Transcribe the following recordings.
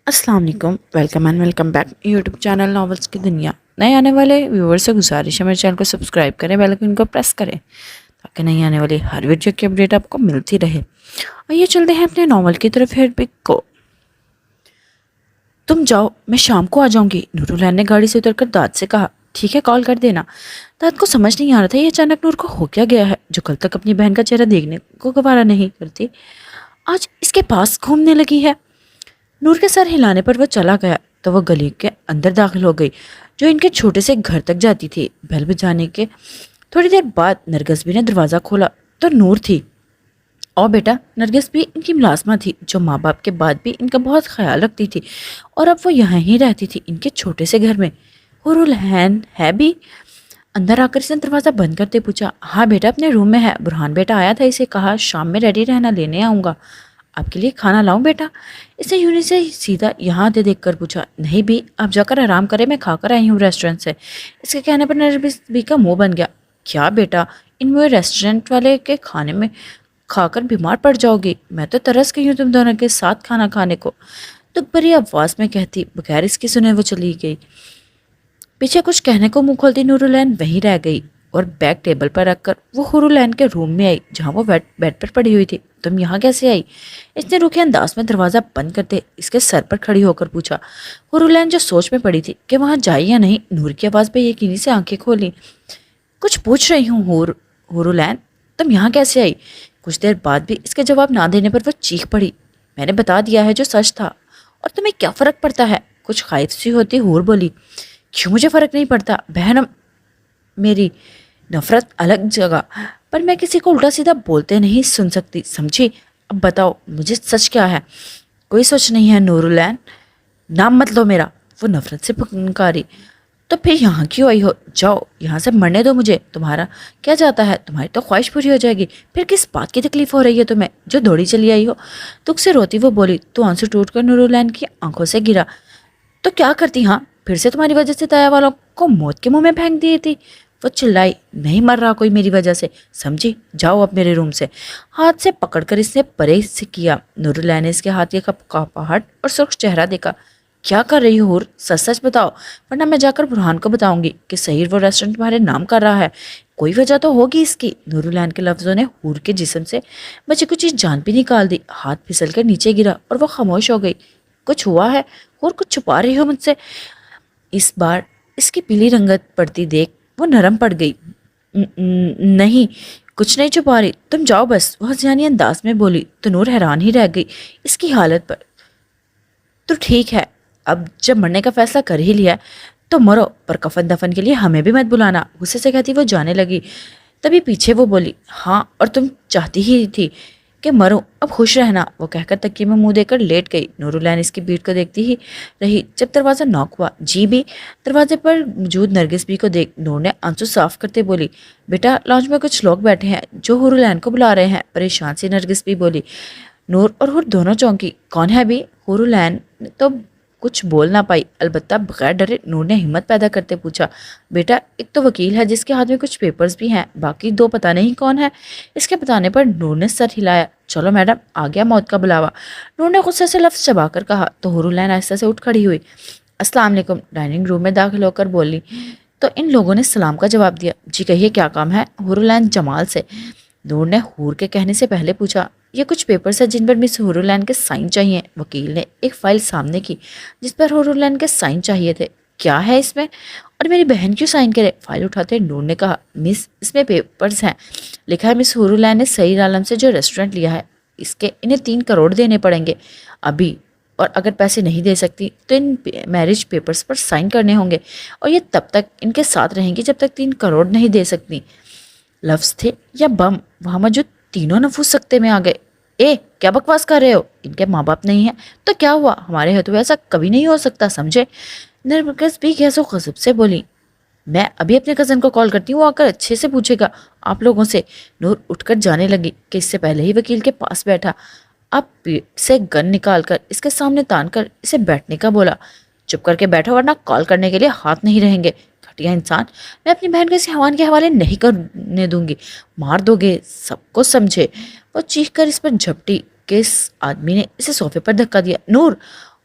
السلام علیکم، welcome and welcome back YouTube channel novels کی دنیا۔ نئے آنے والے ویور سے گزارش ہے میرے چینل کو سبسکرائب کریں، بیل آئیکن کو پریس کریں تاکہ نئی آنے والی ہر ویڈیو کی اپڈیٹ آپ کو ملتی رہے۔ آئیے چلتے ہیں اپنے ناول کی طرف۔ ہیڈ پک کو تم جاؤ، میں شام کو آ جاؤں گی، نورالعین نے گاڑی سے اتر کر داد سے کہا۔ ٹھیک ہے، کال کر دینا۔ داد کو سمجھ نہیں آ رہا تھا یہ اچانک نور کو ہو کیا گیا ہے جو کل تک اپنی بہن کا چہرہ دیکھنے کو گوارا نہیں کرتی، آج اس کے پاس گھومنے لگی ہے۔ نور کے سر ہلانے پر وہ چلا گیا تو وہ گلی کے اندر داخل ہو گئی جو ان کے چھوٹے سے گھر تک جاتی تھی۔ بیل بجانے کے تھوڑی دیر بعد نرگس بھی نے دروازہ کھولا تو نور تھی۔ اور بیٹا، نرگس بھی ان کی ملازمہ تھی جو ماں باپ کے بعد بھی ان کا بہت خیال رکھتی تھی، اور اب وہ یہاں ہی رہتی تھی ان کے چھوٹے سے گھر میں۔ حورالعین ہے بھی؟ اندر آ کر اس نے دروازہ بند کرتے پوچھا۔ ہاں بیٹا اپنے روم میں ہے، برہان بیٹا آیا تھا، اسے کہا شام میں ریڈی رہنا، لینے آؤں گا۔ آپ کے لیے کھانا لاؤں بیٹا؟ اس نے یونی سے سیدھا یہاں دے دیکھ کر پوچھا۔ نہیں بھی، آپ جا کر آرام کریں، میں کھا کر آئی ہوں ریسٹورنٹ سے۔ اس کے کہنے پر نرگس بھی کا منہ بن گیا۔ کیا بیٹا، ان میں ریسٹورنٹ والے کے کھانے میں کھا کر بیمار پڑ جاؤ گی؟ میں تو ترس گئی ہوں تم دونوں کے ساتھ کھانا کھانے کو، دکھ بھری آواز میں کہتی بغیر اس کی سنے وہ چلی گئی۔ پیچھے کچھ کہنے کو منہ کھولتی نورالعین وہیں رہ گئی اور بیگ ٹیبل پر رکھ کر وہ حورالعین کے روم میں آئی جہاں وہ بیڈ پر پڑی ہوئی تھی۔ تم یہاں کیسے آئی؟ اس نے روکھے انداز میں دروازہ بند کرتے اس کے سر پر کھڑی ہو کر پوچھا۔ حورالعین جو سوچ میں پڑی تھی کہ وہاں جائے یا نہیں، نور کی آواز پہ یقینی سے آنکھیں کھولی۔ کچھ پوچھ رہی ہوں حورالعین، تم یہاں کیسے آئی؟ کچھ دیر بعد بھی اس کے جواب نہ دینے پر وہ چیخ پڑی۔ میں نے بتا دیا ہے جو سچ تھا، اور تمہیں کیا فرق پڑتا ہے؟ کچھ خائف سی ہوتی حور بولی۔ کیوں مجھے فرق نہیں پڑتا بہن، میری نفرت الگ جگہ پر میں کسی کو الٹا سیدھا بولتے نہیں سن سکتی، سمجھی؟ اب بتاؤ مجھے سچ کیا ہے؟ کوئی سچ نہیں ہے نورالعین، نام مت لو میرا، وہ نفرت سے پکاری۔ تو پھر یہاں کیوں آئی ہو؟ جاؤ یہاں سے مرنے دو مجھے، تمہارا کیا جاتا ہے، تمہاری تو خواہش پوری ہو جائے گی، پھر کس بات کی تکلیف ہو رہی ہے تمہیں جو دوڑی چلی آئی ہو؟ دکھ سے روتی وہ بولی تو آنسو ٹوٹ کر نورالعین کی آنکھوں سے گرا۔ تو کیا کرتی؟ ہاں پھر سے تمہاری وجہ سے تایا والوں کو موت کے منہ میں پھینک دی تھی، وہ چلائی۔ نہیں مر رہا کوئی میری وجہ سے، سمجھی؟ جاؤ اب میرے روم سے۔ ہاتھ سے پکڑ کر اس نے پرے سے کیا۔ نورالعین نے اس کے ہاتھ کی کپاہٹ اور سرخ چہرہ دیکھا۔ کیا کر رہی ہو حور؟ سچ سچ بتاؤ، ورنہ میں جا کر برہان کو بتاؤں گی کہ سحیر وہ ریسٹورنٹ تمہارے نام کر رہا ہے۔ کوئی وجہ تو ہوگی اس کی۔ نورالعین کے لفظوں نے حور کے جسم سے بچی کچھ جان بھی نکال دی، ہاتھ پھسل کر نیچے گرا اور وہ خاموش ہو گئی۔ کچھ ہوا ہے اور کچھ چھپا رہی ہو مجھ سے؟ اس بار اس کی پیلی رنگت پڑتی دیکھ وہ نرم پڑ گئی۔ نہیں کچھ نہیں چھپا رہی، تم جاؤ بس، وہ ہنسیانی انداز میں بولی تو نور حیران ہی رہ گئی اس کی حالت پر۔ تو ٹھیک ہے، اب جب مرنے کا فیصلہ کر ہی لیا تو مرو، پر کفن دفن کے لیے ہمیں بھی مت بلانا، غصے سے کہتی وہ جانے لگی۔ تبھی پیچھے وہ بولی ہاں اور تم چاہتی ہی تھی کہ مروں، اب خوش رہنا، وہ کہہ کر تکیے میں منہ دے کر لیٹ گئی۔ نورالعین اس کی بھیڑ کو دیکھتی ہی رہی جب دروازہ ناک ہوا۔ جی بھی؟ دروازے پر موجود نرگس بھی کو دیکھ نور نے آنسو صاف کرتے بولی بیٹا لاؤنج میں کچھ لوگ بیٹھے ہیں جو حورالعین کو بلا رہے ہیں، پریشان سی نرگس بھی بولی۔ نور اور حور دونوں چونکی۔ کون ہے بھی؟ حورالعین تو کچھ بول نہ پائی، البتہ بغیر ڈرے نور نے ہمت پیدا کرتے پوچھا بیٹا ایک تو وکیل ہے جس کے ہاتھ میں کچھ پیپرز بھی ہیں، باقی دو پتہ نہیں کون ہے۔ اس کے بتانے پر نور نے سر ہلایا۔ چلو میڈم، آ گیا موت کا بلاوا، نور نے غصے سے لفظ چبا کر کہا تو حورالعین آہستہ سے اٹھ کھڑی ہوئی۔ السلام علیکم، ڈائننگ روم میں داخل ہو کر بولی تو ان لوگوں نے سلام کا جواب دیا۔ جی کہیے کیا کام ہے؟ حورالعین جمال سے۔ نور نے حور کے کہنے سے پہلے پوچھا۔ یہ کچھ پیپرز ہیں جن پر مس حورالعین کے سائن چاہیے۔ وکیل نے ایک فائل سامنے کی جس پر حورالعین کے سائن چاہیے تھے۔ کیا ہے اس میں؟ اور میری بہن کیوں سائن کرے؟ فائل اٹھاتے نور نے کہا مس اس میں پیپرز ہیں، لکھا ہے مس حورالعین نے سحیر عالم سے جو ریسٹورنٹ لیا ہے اس کے انہیں 3 کروڑ دینے پڑیں گے ابھی، اور اگر پیسے نہیں دے سکتی تو ان میرج پیپرز پر سائن کرنے ہوں گے، اور یہ تب تک ان کے ساتھ رہیں گی جب تک 3 کروڑ نہیں دے سکتی۔ لفظ تھے یا بم وہاں موجود تینوں نفوس سکتے میں آ گئے۔ اے کیا بکواس کر رہے ہو؟ ان کے ماں باپ نہیں ہیں تو کیا ہوا؟ ہمارے ہاتھوں ایسا کبھی نہیں ہو سکتا، سمجھے؟ نرگس بھی گیس و غضب سے بولی میں ابھی اپنے کزن کو کال کرتی ہوں، وہ آ کر اچھے سے پوچھے گا آپ لوگوں سے۔ نور اٹھ کر جانے لگی کہ اس سے پہلے ہی وکیل کے پاس بیٹھا اب پیٹ سے گن نکال کر اس کے سامنے تان کر اسے بیٹھنے کا بولا۔ چپ کر کے بیٹھو ورنہ کال کرنے کے لیے ہاتھ نہیں رہیں گے، گھٹیا انسان، میں اپنی بہن کو اس حیوان کے حوالے نہیں کرنے دوں گی، مار دو گے سب کو، سمجھے؟ وہ چیخ کر اس پر جھپٹی کہ اس آدمی نے اسے صوفے پر دھکا دیا۔ نور!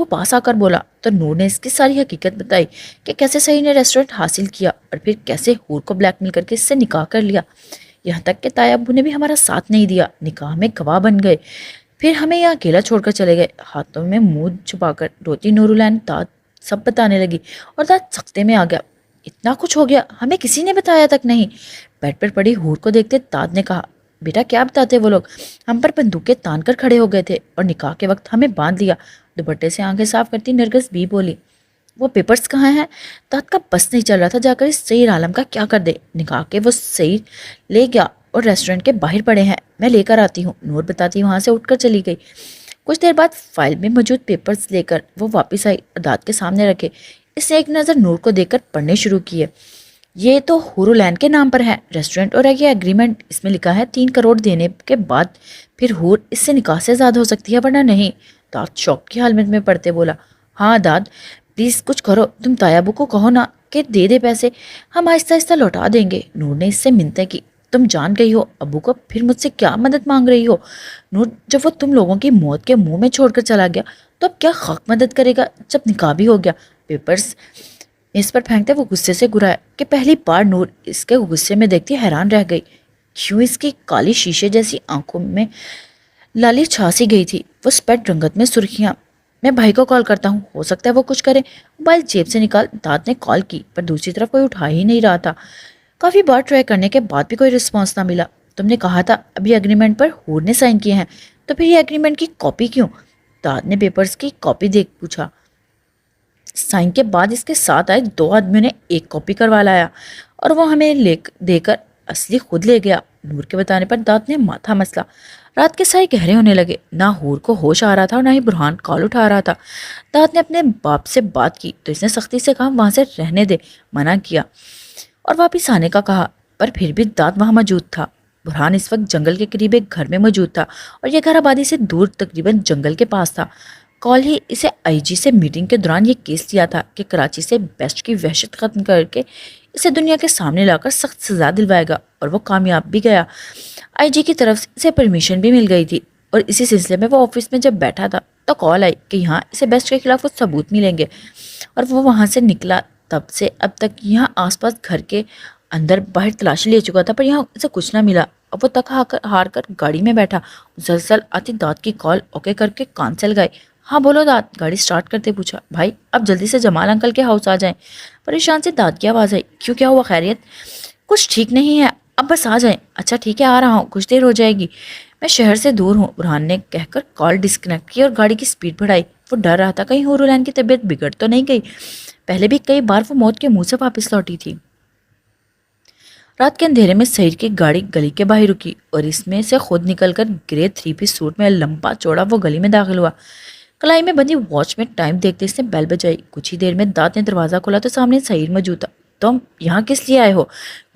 وہ پاس آ کر بولا تو نور نے اس کی ساری حقیقت بتائی کہ کیسے سعید نے ریسٹورنٹ حاصل کیا اور پھر کیسے حور کو بلیک میل کر کے اس سے نکاح کر لیا، یہاں تک کہ تایا ابو نے بھی ہمارا ساتھ نہیں دیا، نکاح میں گواہ بن گئے، پھر ہمیں یہاں اکیلا چھوڑ کر چلے گئے۔ ہاتھوں میں منہ چھپا کر روتی نور العین داد سب بتانے لگی اور داد سختے میں آ گیا۔ اتنا کچھ ہو گیا، ہمیں کسی نے بتایا تک نہیں۔ بیڈ پر پڑی حور کو دیکھتے داد نے کہا، بیٹا کیا بتاتے وہ لوگ، ہم پر بندوقیں تان کر کھڑے ہو گئے تھے اور نکاح کے وقت ہمیں باندھ لیا۔ دوپٹے سے آنکھیں صاف کرتی نرگس بھی بولی، وہ پیپرز کہاں ہیں؟ داد کا بس نہیں چل رہا تھا جا کر اس سعید عالم کا کیا کر دے، نکاح کے وہ سعید لے گیا اور ریسٹورنٹ کے باہر پڑے ہیں، میں لے کر آتی ہوں، نور بتاتی وہاں سے اٹھ کر چلی گئی۔ کچھ دیر بعد فائل میں موجود پیپرز لے کر وہ واپس آئی اور داد کے سامنے رکھے۔ اس نے ایک نظر نور کو دیکھ کر پڑھنے شروع کیے۔ یہ تو حور العین کے نام پر ہے ریسٹورنٹ اور یہ ایگریمنٹ، اس میں لکھا ہے 3 کروڑ دینے کے بعد پھر حور اس سے نکاح سے آزاد ہو سکتی ہے ورنہ نہیں۔ داد شوق کی حالت میں پڑھتے بولا، ہاں داد پلیز کچھ کرو، تم تایا ابو کو کہو نا کہ دے دے پیسے، ہم آہستہ آہستہ لوٹا دیں گے۔ نور نے اس سے منتیں کی، تم جان گئی ہو ابو کو، پھر مجھ سے کیا مدد مانگ رہی ہو؟ نور جب وہ تم لوگوں کی موت کے منہ میں چھوڑ کر چلا گیا تو اب کیا خاک مدد کرے گا جب نکاح بھی ہو گیا؟ پیپرز اس پر پھینکتے وہ غصے سے گرایا کہ پہلی بار نور اس کے غصے میں دیکھتی حیران رہ گئی، کیوں اس کی کالی شیشے جیسی آنکھوں میں لالی چھاسی گئی تھی، وہ سپیٹ رنگت میں سرخیاں۔ میں بھائی کو کال کرتا ہوں، ہو سکتا ہے وہ کچھ کرے۔ موبائل جیب سے نکال داد نے کال کی پر دوسری طرف کوئی اٹھا ہی نہیں رہا تھا۔ کافی بار ٹرائی کرنے کے بعد بھی کوئی رسپانس نہ ملا۔ تم نے کہا تھا ابھی ایگریمنٹ پر حور نے سائن کیے ہیں، تو پھر یہ ایگریمنٹ کی کاپی کیوں؟ داد نے پیپرز کی کاپی دیکھ پوچھا۔ سائن کے بعد اس کے ساتھ آئے 2 آدمیوں نے ایک کاپی کروا لایا اور وہ ہمیں دے کر اصلی خود لے گیا۔ نور کے بتانے پر داد نے ماتھا مسلا۔ رات کے سائے گہرے ہونے لگے، نہ حور کو ہوش آ رہا تھا اور نہ ہی برہان کال اٹھا رہا تھا۔ داد نے اپنے باپ سے بات کی تو اس نے سختی سے کہا وہاں سے رہنے دے، منع کیا اور واپس آنے کا کہا، پر پھر بھی داد وہاں موجود تھا۔ برہان اس وقت جنگل کے قریب ایک گھر میں موجود تھا اور یہ گھر آبادی سے دور تقریباً جنگل کے پاس تھا۔ کال ہی اسے آئی جی سے میٹنگ کے دوران یہ کیس لیا تھا کہ کراچی سے بیسٹ کی وحشت ختم کر کے اسے دنیا کے سامنے لا کر سخت سزا دلوائے گا، اور وہ کامیاب بھی گیا۔ آئی جی کی طرف سے اسے پرمیشن بھی مل گئی تھی اور اسی سلسلے میں وہ آفس میں جب بیٹھا تھا تو کال آئی کہ یہاں اسے بیسٹ کے خلاف کچھ ثبوت ملیں گے، اور وہ وہاں سے نکلا۔ تب سے اب تک یہاں آس پاس گھر کے اندر باہر تلاشی لے چکا تھا پر یہاں اسے کچھ نہ ملا۔ اب وہ تک ہار کر گاڑی میں بیٹھا، مسلسل آتی داد کی کال اوکے کر کے کان سے لگائی۔ ہاں بولو داد، گاڑی سٹارٹ کرتے پوچھا۔ بھائی اب جلدی سے جمال انکل کے ہاؤس آ جائیں۔ پریشان سے داد کی آواز آئی، کیوں کیا ہوا خیریت؟ کچھ ٹھیک نہیں ہے، اب بس آ جائیں۔ اچھا ٹھیک ہے آ رہا ہوں، کچھ دیر ہو جائے گی، میں شہر سے دور ہوں، برہان نے کہہ کر کال ڈسکنیکٹ کی اور گاڑی کی سپیڈ بڑھائی۔ وہ ڈر رہا تھا کہیں حور العین کی طبیعت بگڑ تو نہیں گئی، پہلے بھی کئی بار وہ موت کے منہ سے واپس لوٹی تھی۔ رات کے اندھیرے میں سعید کی گاڑی گلی کے باہر رکی اور اس میں سے خود نکل کر گرے 3 پیس سوٹ میں لمبا چوڑا وہ گلی میں داخل ہوا۔ کلائی میں بندی واچ میں ٹائم دیکھتے اس نے بیل بجائی۔ کچھ ہی دیر میں داد نے دروازہ کھولا تو سامنے سعید موجود تھا۔ تم یہاں کس لیے آئے ہو؟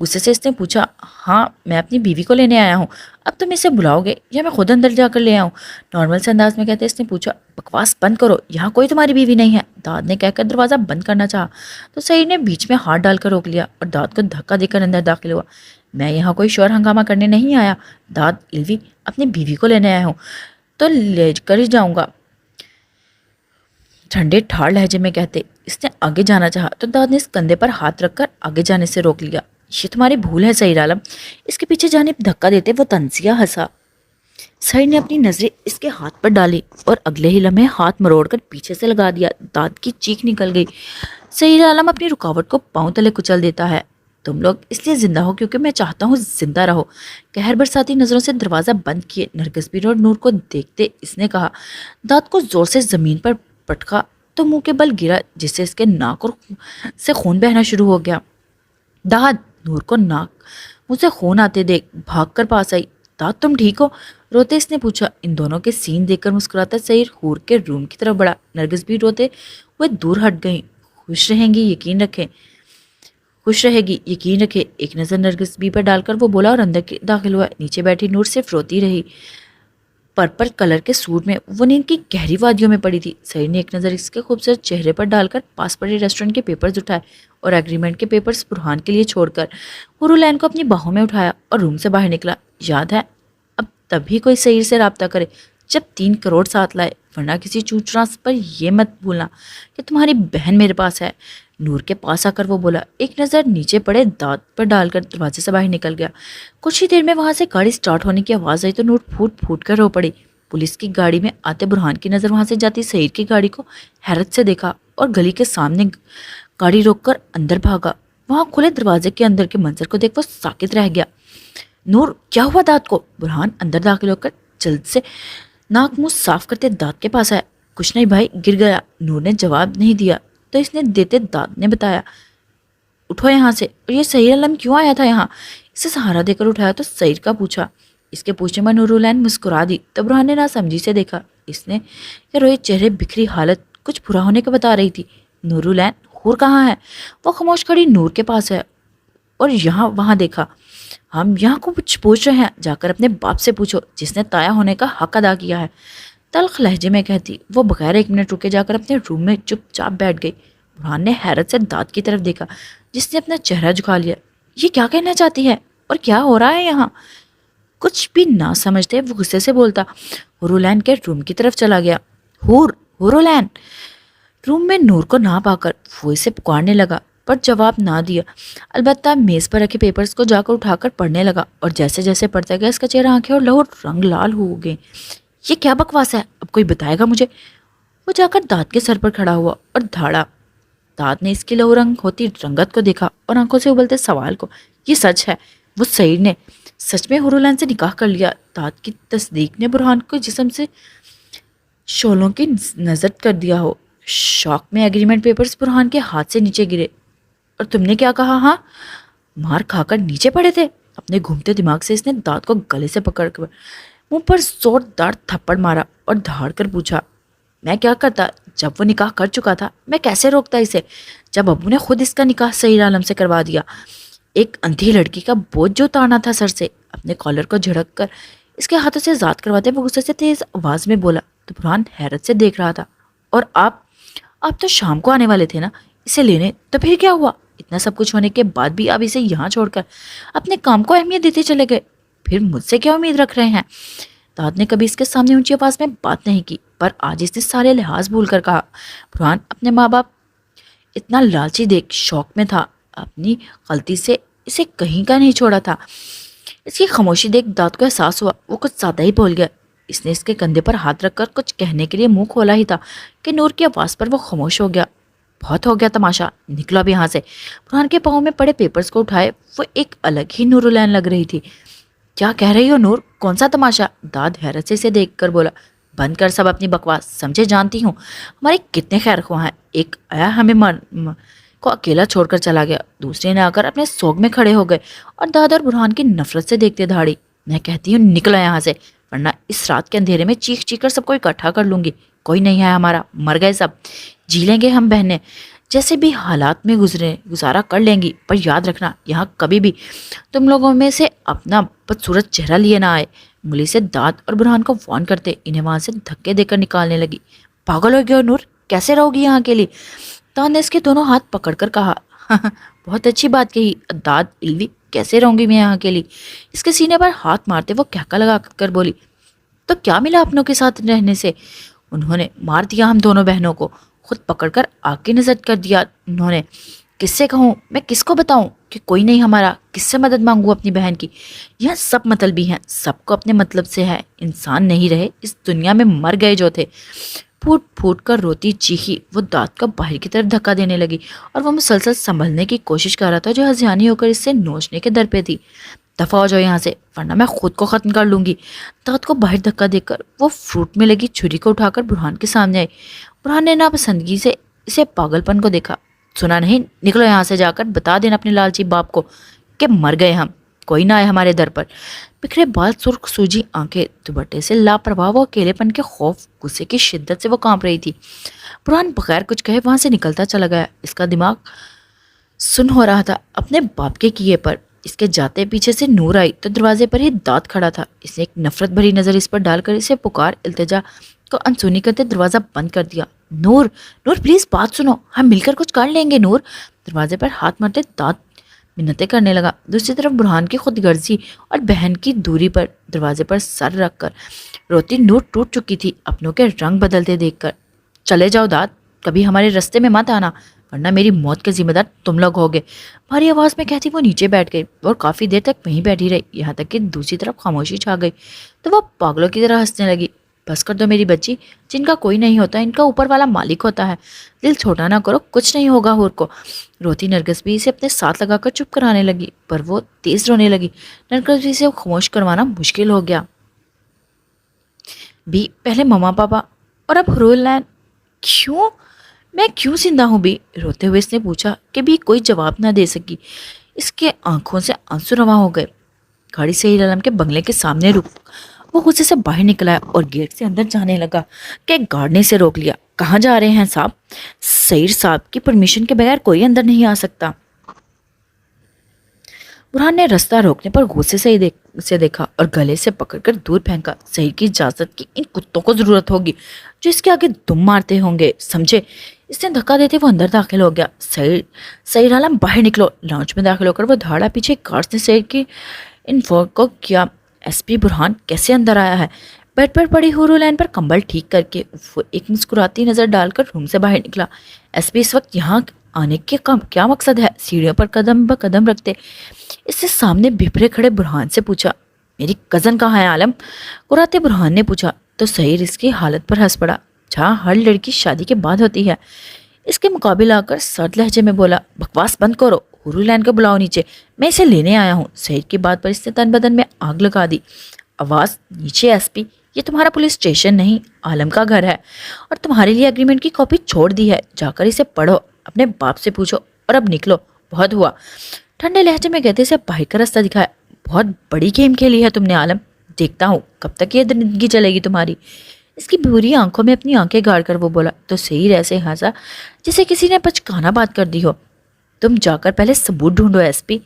غصے سے اس نے پوچھا۔ ہاں میں اپنی بیوی کو لینے آیا ہوں، اب تم اسے بلاؤ گے یا میں خود اندر جا کر لے آؤں؟ نارمل سے انداز میں کہتے اس نے پوچھا۔ بکواس بند کرو، یہاں کوئی تمہاری بیوی نہیں ہے، داد نے کہہ کر دروازہ بند کرنا چاہا تو سعید نے بیچ میں ہاتھ ڈال کر روک لیا اور داد کو دھکا دے کر اندر داخل ہوا۔ میں یہاں کوئی شور ہنگامہ کرنے نہیں آیا داد، الوی اپنی بیوی کو لینے آیا ہوں تو لے کر ہی جاؤں گا، ٹھنڈے ٹھاڑ لہجے میں کہتے اس نے آگے جانا چاہا تو داد نے اس کندھے پر ہاتھ رکھ کر آگے جانے سے روک لیا۔ یہ تمہاری بھول ہے سعید عالم، اس کے پیچھے جانب دھکا دیتے وہ طنزیہ ہنسا۔ سعید نے اپنی نظریں اس کے ہاتھ پر ڈالی اور اگلے ہی لمحے ہاتھ مروڑ کر پیچھے سے لگا دیا۔ داد کی چیخ نکل گئی۔ سعید عالم اپنی رکاوٹ کو پاؤں تلے کچل دیتا ہے، تم لوگ اس لیے زندہ ہو کیونکہ میں چاہتا ہوں زندہ رہو۔ قہر برساتی نظروں سے دروازہ بند کیے نرگس بھی اور نور کو دیکھتے اس نے کہا۔ داد کو زور سے زمین پر پٹکا تو منہ کے بل گرا جس سے اس کے ناک اور سے خون بہنا شروع ہو گیا۔ داد، نور کو ناک منہ سے خون آتے دیکھ بھاگ کر پاس آئی۔ داد تم ٹھیک ہو؟ روتے اس نے پوچھا۔ ان دونوں کے سین دیکھ کر مسکراتا سعید حور کے روم کی طرف بڑھا۔ نرگس بھی روتے وہ دور ہٹ گئیں۔ خوش رہیں گی یقین رکھیں، خوش رہے گی یقین رکھے۔ ایک نظر نرگس بی پر ڈال کر وہ بولا اور اندر داخل ہوا۔ نیچے بیٹھی نور صرف روتی رہی۔ پرپل کلر کے سوٹ میں وہ نیند کی گہری وادیوں میں پڑی تھی۔ سعید نے ایک نظر اس کے خوبصورت چہرے پر ڈال کر پاس پڑے ریسٹورنٹ کے پیپرز اٹھائے اور ایگریمنٹ کے پیپرز برہان کے لیے چھوڑ کر حور العین کو اپنی باہوں میں اٹھایا اور روم سے باہر نکلا۔ یاد ہے اب تبھی کوئی سعید سے رابطہ کرے جب 3 کروڑ ساتھ لائے، ورنہ کسی چوچراس پر یہ مت بھولنا کہ تمہاری بہن میرے پاس ہے۔ نور کے پاس آ کر وہ بولا، ایک نظر نیچے پڑے دانت پر ڈال کر دروازے سے باہر نکل گیا۔ کچھ ہی دیر میں وہاں سے گاڑی سٹارٹ ہونے کی آواز آئی تو نور پھوٹ پھوٹ کر رو پڑی۔ پولیس کی گاڑی میں آتے برہان کی نظر وہاں سے جاتی سعید کی گاڑی کو حیرت سے دیکھا اور گلی کے سامنے گاڑی روک کر اندر بھاگا۔ وہاں کھلے دروازے کے اندر کے منظر کو دیکھ وہ ساکت رہ گیا۔ نور، کیا ہوا دانت کو؟ برہان اندر داخل ہو کر جلد سے ناک منہ صاف کرتے دانت کے پاس آیا۔ کچھ نہیں بھائی، گر گیا، نور نے جواب نہیں دیا تو اس نے دیتے دانت نے بتایا، اٹھو یہاں سے۔ اور یہ سعید عالم کیوں آیا تھا یہاں؟ اسے سہارا دے کر اٹھایا تو سعید کا پوچھا۔ اس کے پوچھنے میں نورالعین مسکرا دی تو برہان نے ناسمجھی سے دیکھا۔ اس نے کہ روئے چہرے بکھری حالت کچھ برا ہونے کا بتا رہی تھی۔ نورالعین، حور کہاں ہے؟ وہ خاموش کھڑی نور کے پاس ہے اور یہاں وہاں دیکھا۔ ہم یہاں کو کچھ پوچھ رہے ہیں، جا کر اپنے باپ سے پوچھو جس نے تایا ہونے کا حق ادا کیا ہے، تلخ لہجے میں کہتی۔ وہ بغیر 1 منٹ رکے جا کر اپنے روم میں چپ چاپ بیٹھ گئی۔ برہان نے حیرت سے دانت کی طرف دیکھا جس نے اپنا چہرہ جھکا لیا۔ یہ کیا کہنا چاہتی ہے اور کیا ہو رہا ہے یہاں؟ کچھ بھی نہ سمجھتے وہ غصے سے بولتا حورالعین کے روم کی طرف چلا گیا۔ حورالعین! روم میں نور کو نہ پا کر وہ اسے پکارنے لگا پر جواب نہ دیا، البتہ میز پر رکھے پیپرز کو جا کر اٹھا کر پڑھنے لگا اور جیسے جیسے پڑھتا گیا اس کا چہرہ، آنکھیں اور لہو رنگ لال ہو گئے۔ یہ کیا بکواس ہے؟ اب کوئی بتائے گا مجھے؟ وہ جا کر دانت کے سر پر کھڑا ہوا اور دھاڑا۔ دانت نے اس کی لہو رنگ ہوتی رنگت کو دیکھا اور آنکھوں سے ابلتے سوال کو۔ یہ سچ ہے، وہ سعید نے سچ میں حورالعین سے نکاح کر لیا؟ دانت کی تصدیق نے برہان کو جسم سے شعلوں کی نظر کر دیا ہو۔ شوق میں ایگریمنٹ پیپرز برہان کے ہاتھ سے نیچے گرے۔ اور تم نے کیا کہا؟ ہاں، مار کھا کر نیچے پڑے تھے؟ اپنے گھومتے دماغ سے اس نے دانت کو گلے سے پکڑ کر منہ پر زوردار تھپڑ مارا اور دھاڑ کر پوچھا، میں کیا کرتا؟ جب وہ نکاح کر چکا تھا میں کیسے روکتا اسے؟ جب ابو نے خود اس کا نکاح سعید عالم سے کروا دیا، ایک اندھی لڑکی کا بوجھ جو اتارنا تھا سر سے۔ اپنے کالر کو جھڑک کر اس کے ہاتھوں سے ذات کرواتے وہ غصے سے تیز آواز میں بولا تو برہان حیرت سے دیکھ رہا تھا۔ اور آپ تو شام کو آنے والے تھے نا اسے لینے، تو پھر کیا ہوا؟ اتنا سب کچھ ہونے کے بعد بھی آپ اسے یہاں چھوڑ کر اپنے کام کو اہمیت دیتے چلے گئے، پھر مجھ سے کیا امید رکھ رہے ہیں؟ داد نے کبھی اس کے سامنے اونچی آواز میں بات نہیں کی پر آج اس نے سارے لحاظ بھول کر کہا، برہان اپنے ماں باپ اتنا لالچی دیکھ شوق میں تھا، اپنی غلطی سے اسے کہیں کا نہیں چھوڑا تھا۔ اس کی خاموشی دیکھ داد کو احساس ہوا وہ کچھ زیادہ ہی بول گیا۔ اس نے اس کے کندھے پر ہاتھ رکھ کر کچھ کہنے کے لیے منہ کھولا ہی تھا کہ نور کی آواز پر وہ خاموش ہو گیا۔ بہت ہو گیا تماشا، نکلو اب یہاں سے۔ برہان کے پاؤں میں پڑے پیپرز کو اٹھائے وہ ایک الگ ہی نورالعین لگ رہی تھی۔ کیا کہہ رہی ہو نور؟ کون سا تماشا؟ داد حیرت سے اسے دیکھ کر بولا، بند کر سب اپنی بکواس، سمجھے؟ جانتی ہوں ہمارے کتنے خیر خواہ ہیں، ایک آیا ہمیں کو اکیلا چھوڑ کر چلا گیا، دوسرے نے آ کر اپنے سوگ میں کھڑے ہو گئے اور داد اور برہان کی نفرت سے دیکھتے دھاڑی۔ میں کہتی ہوں نکلو یہاں سے، ورنہ اس رات کے اندھیرے میں چیخ چیخ کر سب کو اکٹھا کر لوں گی۔ کوئی نہیں ہے ہمارا، مر گئے سب، جی لیں گے ہم بہنیں، جیسے بھی حالات میں گزارا کر لیں گی، پر یاد رکھنا یہاں کبھی بھی تم لوگوں میں سے اپنا بدصورت چہرہ لیے نہ آئے۔ انگلی سے داد اور برہان کو وارن کرتے انہیں وہاں سے دھکے دے کر نکالنے لگی۔ پاگل ہو گئے ہو نور، کیسے رہو گی یہاں کے لیے؟ داد نے اس کے دونوں ہاتھ پکڑ کر کہا۔ بہت اچھی بات کہی داد علوی، کیسے رہوں گی میں یہاں کے لیے؟ اس کے سینے پر ہاتھ مارتے وہ کہکا لگا کر بولی، تو کیا ملا اپنوں کے ساتھ رہنے سے؟ انہوں نے مار دیا ہم دونوں بہنوں کو، خود پکڑ کر آگ کی نظر کر دیا انہوں نے۔ کس سے کہوں میں، کس کو بتاؤں کہ کوئی نہیں ہمارا؟ کس سے مدد مانگوں اپنی بہن کی؟ یہاں سب مطلبی ہیں، سب کو اپنے مطلب سے ہے، انسان نہیں رہے اس دنیا میں، مر گئے جو تھے۔ پھوٹ پھوٹ کر روتی چیخی وہ داد کو باہر کی طرف دھکا دینے لگی اور وہ مسلسل سنبھلنے کی کوشش کر رہا تھا جو ہذیانی ہو کر اس سے نوچنے کے در پہ تھی۔ دفع ہو جاؤ یہاں سے ورنہ میں خود کو ختم کر لوں گی۔ داد کو باہر دھکا دے کر وہ فروٹ میں لگی چھری کو اٹھا کر برہان کے سامنے آئی۔ برہان نے ناپسندگی سے اسے پاگل پن کو دیکھا۔ سنا نہیں؟ نکلو یہاں سے، جا کر بتا دینا اپنے لالچی باپ کو کہ مر گئے ہم، کوئی نہ آئے ہمارے در پر۔ بکھرے بال، سرخ سوجی آنکھیں، دوپٹے سے لاپرواہ وہ اکیلے پن کے خوف غصے کی شدت سے وہ کانپ رہی تھی۔ برہان بغیر کچھ کہے وہاں سے نکلتا چلا گیا۔ اس کا دماغ سن ہو رہا تھا اپنے باپ کے کیے پر۔ اس کے جاتے پیچھے سے نور آئی تو دروازے پر ہی داد کھڑا تھا۔ اس نے ایک نفرت بھری نظر اس پر ڈال کر اسے پکار التجا کو انسونی کرتے دروازہ بند کر دیا۔ نور پلیز بات سنو، ہم مل کر کچھ کر لیں گے نور۔ دروازے پر ہاتھ مارتے داد منتیں کرنے لگا۔ دوسری طرف برہان کی خود غرضی اور بہن کی دوری پر دروازے پر سر رکھ کر روتی نور ٹوٹ چکی تھی اپنوں کے رنگ بدلتے دیکھ کر۔ چلے جاؤ داد، کبھی ہمارے رستے میں مت آنا ورنہ میری موت کے ذمہ دار تم لوگ ہوگے، بھاری آواز میں کہتی وہ نیچے بیٹھ گئی اور کافی دیر تک وہیں بیٹھی رہی، یہاں تک کہ دوسری طرف خاموشی چھا گئی تو وہ پاگلوں کی طرح ہنسنے لگی۔ بس کر دو میری بچی، جن کا کوئی نہیں ہوتا ان کا اوپر والا مالک ہوتا ہے، دل چھوٹا نہ کرو، کچھ نہیں ہوگا حور کو۔ روتی نرگس بھی اسے اپنے ساتھ لگا کر چپ کرانے لگی، پر وہ تیز رونے لگی۔ نرگس بھی اسے خاموش کروانا مشکل ہو گیا۔ بھی پہلے مما پاپا اور اب حور العین، کیوں میں کیوں زندہ ہوں بھی؟ روتے ہوئے اس نے پوچھا کہ بھی کوئی جواب نہ دے سکی۔ اس کے آنکھوں سے آنسو رواں ہو گئے۔ گاڑی سعید عالم کے بنگلے کے سامنے رک، وہ غصے سے باہر نکلا اور گیٹ سے اندر جانے لگا کہ گارڈ نے اسے روک لیا۔ کہاں جا رہے ہیں صاحب؟ سعید صاحب کی پرمیشن کے بغیر کوئی اندر نہیں آ سکتا۔ برہان نے رستہ روکنے پر غصے سے دیکھا اور گلے سے پکڑ کر دور پھینکا۔ سعید کی اجازت کی ان کتوں کو ضرورت ہوگی جو اس کے آگے دم مارتے ہوں گے، سمجھے؟ اس نے دھکا دیتے وہ اندر داخل ہو گیا۔ سعید عالم باہر نکلو۔ لاؤنج میں داخل ہو کر وہ دھاڑا پیچھے کارس نے سعید کی انفارم کو کیا۔ ایس پی برہان کیسے اندر آیا ہے؟ بیڈ پر پڑی حور العین پر کمبل ٹھیک کر کے وہ ایک مسکراتی نظر ڈال کر روم سے باہر نکلا۔ ایس پی اس وقت یہاں آنے کے کیا مقصد ہے؟ سیڑھیوں پر قدم بہ قدم رکھتے اس سے سامنے بھپرے کھڑے برہان سے پوچھا۔ میری کزن کہاں ہے عالم؟ کراتے برہان نے پوچھا تو سعید اس کی حالت پر ہنس پڑا۔ جہاں ہر لڑکی شادی کے بعد ہوتی ہے، اس کے مقابل آ کر سرد لہجے میں بولا۔ بکواس بند کرو، حور العین کو بلاؤ نیچے، میں اسے لینے آیا ہوں۔ سعید کی بات پر اس نے تن بدن میں آگ لگا دی۔ آواز نیچے ایس پی، یہ تمہارا پولیس اسٹیشن نہیں، عالم کا گھر ہے اور تمہارے لیے اگریمنٹ کی کاپی چھوڑ دی ہے، جا کر اسے پڑھو، اپنے باپ سے پوچھو اور اب نکلو، بہت ہوا۔ ٹھنڈے لہجے میں کہتے اسے باہر کا راستہ دکھایا۔ بہت بڑی گیم کھیلی ہے تم نے عالم، دیکھتا ہوں کب تک یہ زندگی چلے گی تمہاری۔ اس کی بری آنکھوں میں اپنی آنکھیں گاڑ کر وہ بولا تو سعید ایسے ہنسا جسے کسی نے پچکانا بات کر دی ہو۔ تم جا کر پہلے ثبوت ڈھونڈو ایس پی۔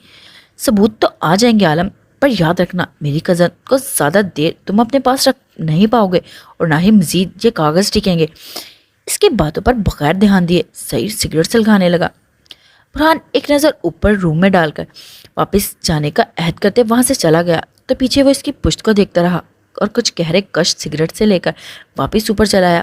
ثبوت تو آ جائیں گے عالم، پر یاد رکھنا میری کزن کو زیادہ دیر تم اپنے پاس رکھ نہیں پاؤ گے اور نہ ہی مزید یہ کاغذ ٹکیں گے۔ اس کی باتوں پر بغیر دھیان دیے سعید سگریٹ سلگانے لگا۔ برہان ایک نظر اوپر روم میں ڈال کر واپس جانے کا عہد کرتے وہاں سے چلا گیا تو پیچھے وہ اس کی پشت کو دیکھتا رہا اور کچھ گہرے کش سگریٹ سے لے کر واپس اوپر چلا آیا۔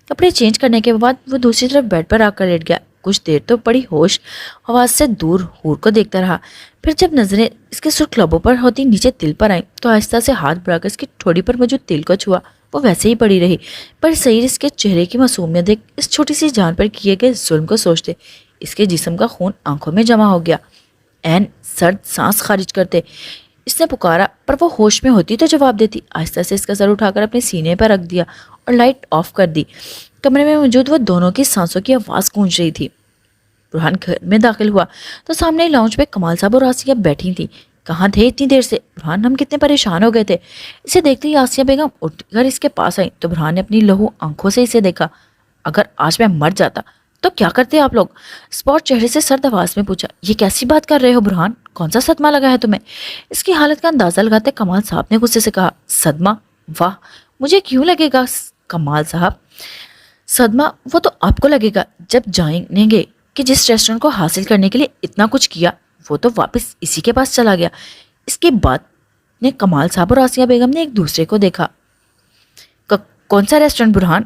کپڑے چینج کرنے کے بعد وہ دوسری طرف بیڈ پر آ کر لیٹ گیا۔ کچھ دیر تو بڑی ہوش آواز سے دور حور کو دیکھتا رہا، پھر جب نظریں اس کے سرخ لبوں پر ہوتی نیچے تل پر آئیں تو آہستہ سے ہاتھ بڑھا کر اس کی ٹھوڑی پر موجود تل کو چھوا۔ وہ ویسے ہی پڑی رہی، پر سعید اس کے چہرے کی معصومیت دیکھ اس چھوٹی سی جان پر کیے گئے ظلم کو سوچتے اس کے جسم کا خون آنکھوں میں جمع ہو گیا۔ این سرد سانس خارج کرتے اس نے پکارا، پر وہ ہوش میں ہوتی تو جواب دیتی۔ آہستہ سے اس کا سر اٹھا کر اپنے سینے پر رکھ دیا اور لائٹ آف کر دی۔ کمرے میں موجود وہ دونوں کی سانسوں کی آواز گونج رہی تھی۔ برہان گھر میں داخل ہوا تو سامنے لاؤنج پہ کمال صاحب اور آسیہ بیٹھی تھیں۔ کہاں تھے اتنی دیر سے؟ برہان، ہم کتنے پریشان ہو گئے تھے۔ اسے دیکھتے ہی آسیہ بیگم اٹھ کر اس کے پاس آئی تو برہان نے اپنی لہو آنکھوں سے اسے دیکھا۔ اگر آج میں مر جاتا تو کیا کرتے آپ لوگ؟ اسپاٹ چہرے سے سرد آواز میں پوچھا۔ یہ کیسی بات کر رہے ہو برہان؟ کون سا صدمہ لگا ہے تمہیں؟ اس کی حالت کا اندازہ لگاتے کمال صاحب نے غصے سے کہا۔ صدمہ؟ واہ، مجھے کیوں لگے گا کمال صاحب؟ صدمہ وہ تو آپ کو لگے گا جب جانیں گے کہ جس ریسٹورنٹ کو حاصل کرنے کے لیے اتنا کچھ کیا وہ تو واپس اسی کے پاس چلا گیا۔ اس کی بات نے کمال صاحب اور آسیہ بیگم نے ایک دوسرے کو دیکھا۔ کون سا ریسٹورنٹ برہان؟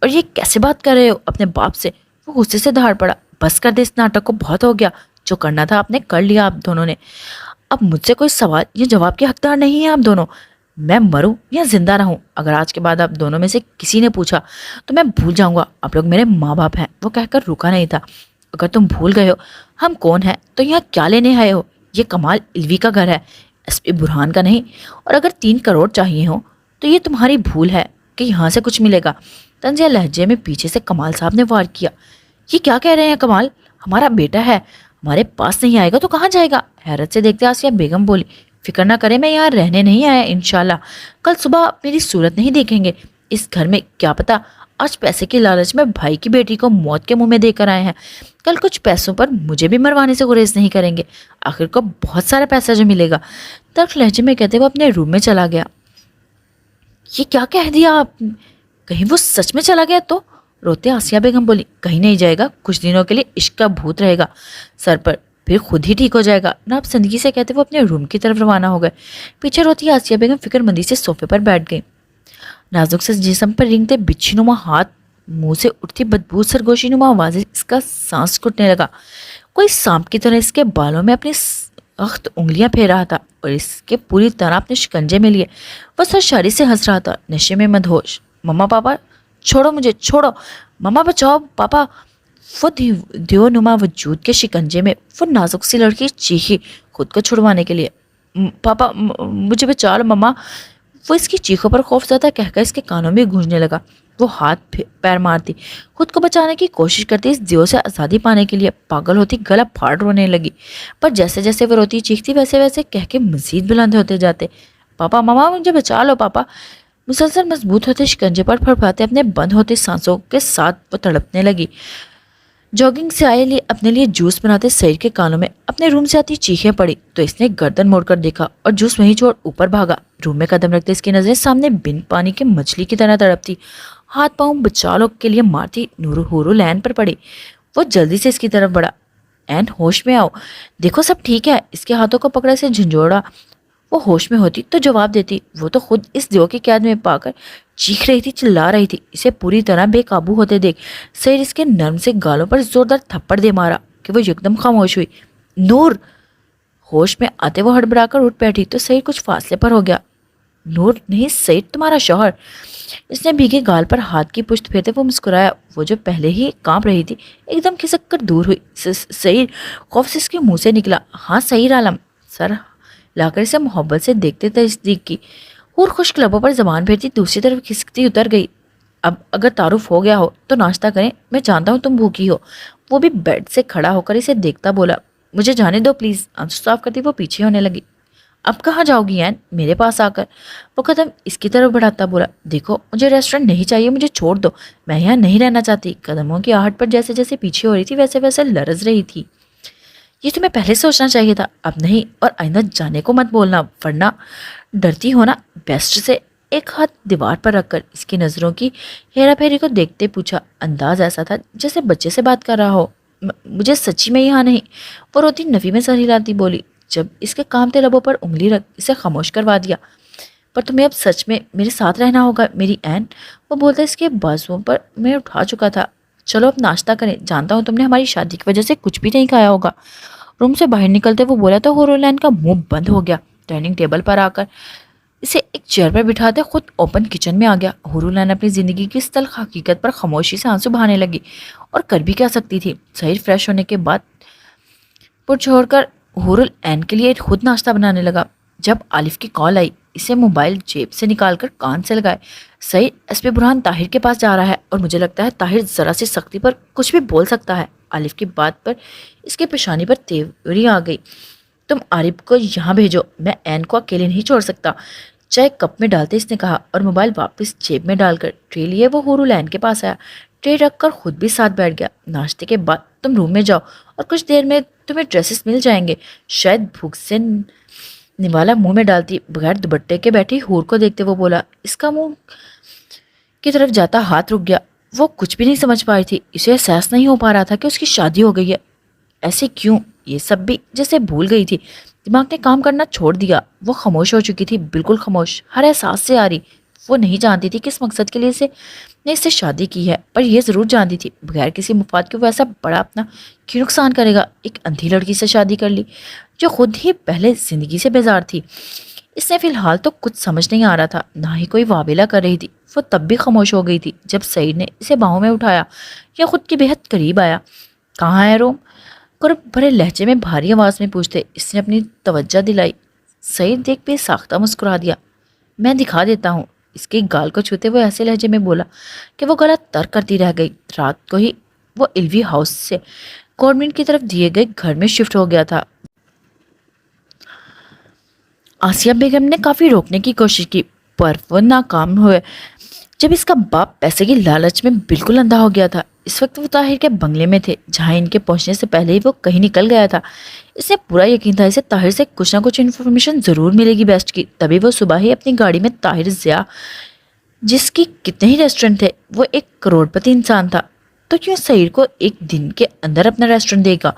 اور یہ کیسے بات کر رہے ہو اپنے باپ سے؟ وہ غصے سے دھاڑ پڑا۔ بس کر دے اس ناٹک کو، بہت ہو گیا، جو کرنا تھا آپ نے کر لیا۔ آپ دونوں نے اب مجھ سے کوئی سوال یا جواب کے حقدار نہیں ہیں۔ آپ دونوں، میں مروں یا زندہ رہوں، اگر آج کے بعد آپ دونوں میں سے کسی نے پوچھا تو میں بھول جاؤں گا آپ لوگ میرے ماں باپ ہیں۔ وہ کہہ کر رکا نہیں تھا۔ اگر تم بھول گئے ہو ہم کون ہیں تو یہاں کیا لینے آئے ہو؟ یہ کمال الوی کا گھر ہے، ایس پی برہان کا نہیں۔ اور اگر 3 کروڑ چاہیے ہو تو یہ تمہاری بھول ہے کہ یہاں سے کچھ ملے گا۔ طنزیہ لہجے میں پیچھے سے کمال صاحب نے وار کیا۔ یہ کیا کہہ رہے ہیں کمال؟ ہمارا بیٹا ہے، ہمارے پاس نہیں آئے گا تو کہاں جائے گا؟ حیرت سے دیکھتے آسیہ بیگم بولی۔ فکر نہ کریں، میں یہاں رہنے نہیں آیا، انشاءاللہ کل صبح آپ میری صورت نہیں دیکھیں گے اس گھر میں۔ کیا پتا آج پیسے کے لالچ میں بھائی کی بیٹی کو موت کے منہ میں دے کر آئے ہیں، کل کچھ پیسوں پر مجھے بھی مروانے سے گریز نہیں کریں گے۔ آخر کو بہت سارا پیسہ جو ملے گا، تلخ لہجے میں کہتے وہ اپنے روم میں چلا گیا۔ یہ کیا کہہ دیا آپ؟ کہیں وہ سچ میں چلا گیا تو؟ روتے آسیہ بیگم بولی۔ کہیں نہیں جائے گا، کچھ دنوں کے لیے عشق کا بھوت رہے گا سر پر، پھر خود ہی ٹھیک ہو جائے گا نا. آپ زندگی سے کہتے وہ اپنے روم کی طرف روانہ ہو گئے. پیچھے روتی آسیہ بیگم فکر مندی سے صوفے پر بیٹھ گئی. نازک سے جسم پر رینگتے بچھی نما ہاتھ، منہ سے اٹھتی بدبو سرگوشی نما آوازیں، اس کا سانس گھٹنے لگا. کوئی سانپ کی طرح اس کے بالوں میں اپنی سخت انگلیاں پھیر رہا تھا اور اس کے پوری طرح اپنے شکنجے میں لیے وہ سرشاری سے ہنس رہا تھا، نشے میں مدہوش. مما پاپا چھوڑو مجھے، چھوڑو مما، بچاؤ پاپا. وہ دیو نما وجود کے شکنجے میں وہ نازک سی لڑکی چیخی خود کو چھڑوانے کے لیے. پاپا مجھے بچا لو مما. وہ اس کی چیخوں پر خوف زدہ کہہ کر اس کے کانوں میں گونجنے لگا. وہ ہاتھ پیر مارتی، خود کو بچانے کی کوشش کرتی، اس دیو سے آزادی پانے کے لیے پاگل ہوتی، گلا پھاڑ رونے لگی. پر جیسے جیسے وہ روتی چیختی ویسے ویسے کہہ کے مزید بلند ہوتے جاتے. پاپا مما مجھے بچا لو پاپا. مسلسل مضبوط ہوتے شکنجے پر پھڑپھڑاتے اپنے بند ہوتے سانسوں کے ساتھ وہ تڑپنے لگی. جاگنگ سے آئے اپنے لیے جوس بناتے سعید کے کانوں میں اپنے روم سے آتی چیخیں پڑی تو اس نے گردن موڑ کر دیکھا اور جوس وہیں چھوڑ اوپر بھاگا. روم میں قدم رکھتے اس کی نظریں سامنے بن پانی کے مچھلی کی طرح تڑپتی، ہاتھ پاؤں بچالوں کے لیے مارتی حورو لین پر پڑی. وہ جلدی سے اس کی طرف بڑھا. این ہوش میں آؤ، دیکھو سب ٹھیک ہے. اس کے ہاتھوں کو پکڑا سے جھنجھوڑا. وہ ہوش میں ہوتی تو جواب دیتی. وہ تو خود اس دیو کی قید میں پا کر چیخ رہی تھی، چلا رہی تھی. اسے پوری طرح بے قابو ہوتے دیکھ سعید اس کے نرم سے گالوں پر زوردار تھپڑ دے مارا کہ وہ یکدم خاموش ہوئی. نور. ہوش میں آتے وہ ہڑبڑا کر اٹھ بیٹھی تو سعید کچھ فاصلے پر ہو گیا. نور نہیں سعید، تمہارا شوہر. اس نے بھیگے گال پر ہاتھ کی پشت پھیرتے وہ مسکرایا. وہ جو پہلے ہی کانپ رہی تھی ایک دم کھسک کر دور ہوئی. سعید خوف سے اس کے منہ سے نکلا. ہاں سعید عالم. سر لا کر اسے محبت سے دیکھتے تصدیق کی. اور خشک لبوں پر زبان پھیرتی دوسری طرف کھسکتی اتر گئی. اب اگر تعارف ہو گیا ہو تو ناشتہ کریں، میں جانتا ہوں تم بھوکی ہو. وہ بھی بیڈ سے کھڑا ہو کر اسے دیکھتا بولا. مجھے جانے دو پلیز. آنسو صاف کرتی وہ پیچھے ہونے لگی. اب کہاں جاؤ گی این؟ میرے پاس آ کر. وہ قدم اس کی طرف بڑھاتا بولا. دیکھو مجھے ریسٹورنٹ نہیں چاہیے، مجھے چھوڑ دو، میں یہاں نہیں رہنا چاہتی. قدموں کی آہٹ پر جیسے جیسے پیچھے ہو رہی تھی ویسے ویسے لرز رہی تھی. یہ تمہیں پہلے سوچنا چاہیے تھا، اب نہیں. اور آئندہ جانے کو مت بولنا ورنہ ڈرتی ہونا. بیسٹ سے ایک ہاتھ دیوار پر رکھ کر اس کی نظروں کی ہیرا پھیری کو دیکھتے پوچھا. انداز ایسا تھا جیسے بچے سے بات کر رہا ہو. مجھے سچی میں یہاں نہیں. وہ روتی نفی میں سر ہلاتی بولی. جب اس کے کامتے لبوں پر انگلی رکھ اسے خاموش کروا دیا. پر تمہیں اب سچ میں میرے ساتھ رہنا ہوگا میری این. وہ بولتا اس کے بازوؤں پر میں اٹھا چکا تھا. چلو اب ناشتہ کریں، جانتا ہوں تم نے ہماری شادی کی وجہ سے کچھ بھی نہیں کھایا ہوگا. روم سے باہر نکلتے وہ بولا تو ہورولین کا منہ بند ہو گیا. ڈائننگ ٹیبل پر آ کر اسے ایک چیئر پر بٹھاتے خود اوپن کچن میں آ گیا. ہورولین اپنی زندگی کی اس تلخ حقیقت پر خاموشی سے آنسو بہانے لگی. اور کر بھی کیا سکتی تھی. سعید فریش ہونے کے بعد پر چھوڑ کر ہورولین کے لیے خود ناشتہ بنانے لگا. جب عالف کی کال آئی اسے موبائل جیب سے نکال کر کان سے لگائے. سعید ایس پی برہان طاہر کے پاس جا رہا ہے اور مجھے لگتا ہے طاہر ذرا سی سختی پر کچھ بھی بول سکتا ہے. عالف کی بات پر اس کے پیشانی پر تیوری آ گئی. تم عارف کو یہاں بھیجو، میں این کو اکیلے نہیں چھوڑ سکتا. چائے کپ میں ڈالتے اس نے کہا اور موبائل واپس جیب میں ڈال کر ٹرے لیے وہ ہورولین کے پاس آیا. ٹرے رکھ کر خود بھی ساتھ بیٹھ گیا. ناشتے کے بعد تم روم میں جاؤ اور کچھ دیر میں تمہیں ڈریسز مل جائیں گے. شاید بھوک سے نوالا منہ میں ڈالتی بغیر دوپٹے کے بیٹھی ہور کو دیکھتے وہ بولا. اس کا منہ کی طرف جاتا ہاتھ رک گیا. وہ کچھ بھی نہیں سمجھ پا رہی تھی. اسے احساس نہیں ہو پا رہا تھا کہ اس کی شادی ہو گئی ہے. ایسے کیوں؟ یہ سب بھی جیسے بھول گئی تھی. دماغ نے کام کرنا چھوڑ دیا. وہ خاموش ہو چکی تھی، بالکل خاموش، ہر احساس سے آ رہی. وہ نہیں جانتی تھی کس مقصد کے لیے اس سے شادی کی ہے، پر یہ ضرور جانتی تھی بغیر کسی مفاد کے وہ ایسا بڑا اپنا کیوں نقصان کرے گا. ایک اندھی لڑکی سے شادی کر لی جو خود ہی پہلے زندگی سے بیزار تھی. اس نے فی الحال تو کچھ سمجھ نہیں آ رہا تھا، نہ ہی کوئی واویلا کر رہی تھی. وہ تب بھی خاموش ہو گئی تھی جب سعید نے اسے باہوں میں اٹھایا یا خود کے بہت قریب آیا. کہاں ہے روم؟ قرب بھرے لہجے میں بھاری آواز میں پوچھتے اس نے اپنی توجہ دلائی. سعید دیکھ بے ساختہ مسکرا دیا. میں دکھا دیتا ہوں. اس کے گال کو چھوتے وہ ایسے لہجے میں بولا کہ وہ گلا تر کرتی رہ گئی. رات کو ہی وہ الوی ہاؤس سے گورنمنٹ کی طرف دیے گئے گھر میں شفٹ ہو گیا تھا. آسیہ بیگم نے کافی روکنے کی کوشش کی پر وہ ناکام ہوئے. جب اس کا باپ پیسے کی لالچ میں بالکل اندھا ہو گیا تھا. اس وقت وہ طاہر کے بنگلے میں تھے جہاں ان کے پہنچنے سے پہلے ہی وہ کہیں نکل گیا تھا. اسے پورا یقین تھا اسے طاہر سے کچھ نہ کچھ انفارمیشن ضرور ملے گی بیسٹ کی. تبھی وہ صبح ہی اپنی گاڑی میں طاہر ضیاء جس کی کتنے ہی ریسٹورنٹ تھے، وہ ایک کروڑ پتی انسان تھا تو کیوں سعید کو ایک دن کے اندر اپنا ریسٹورنٹ دے گا.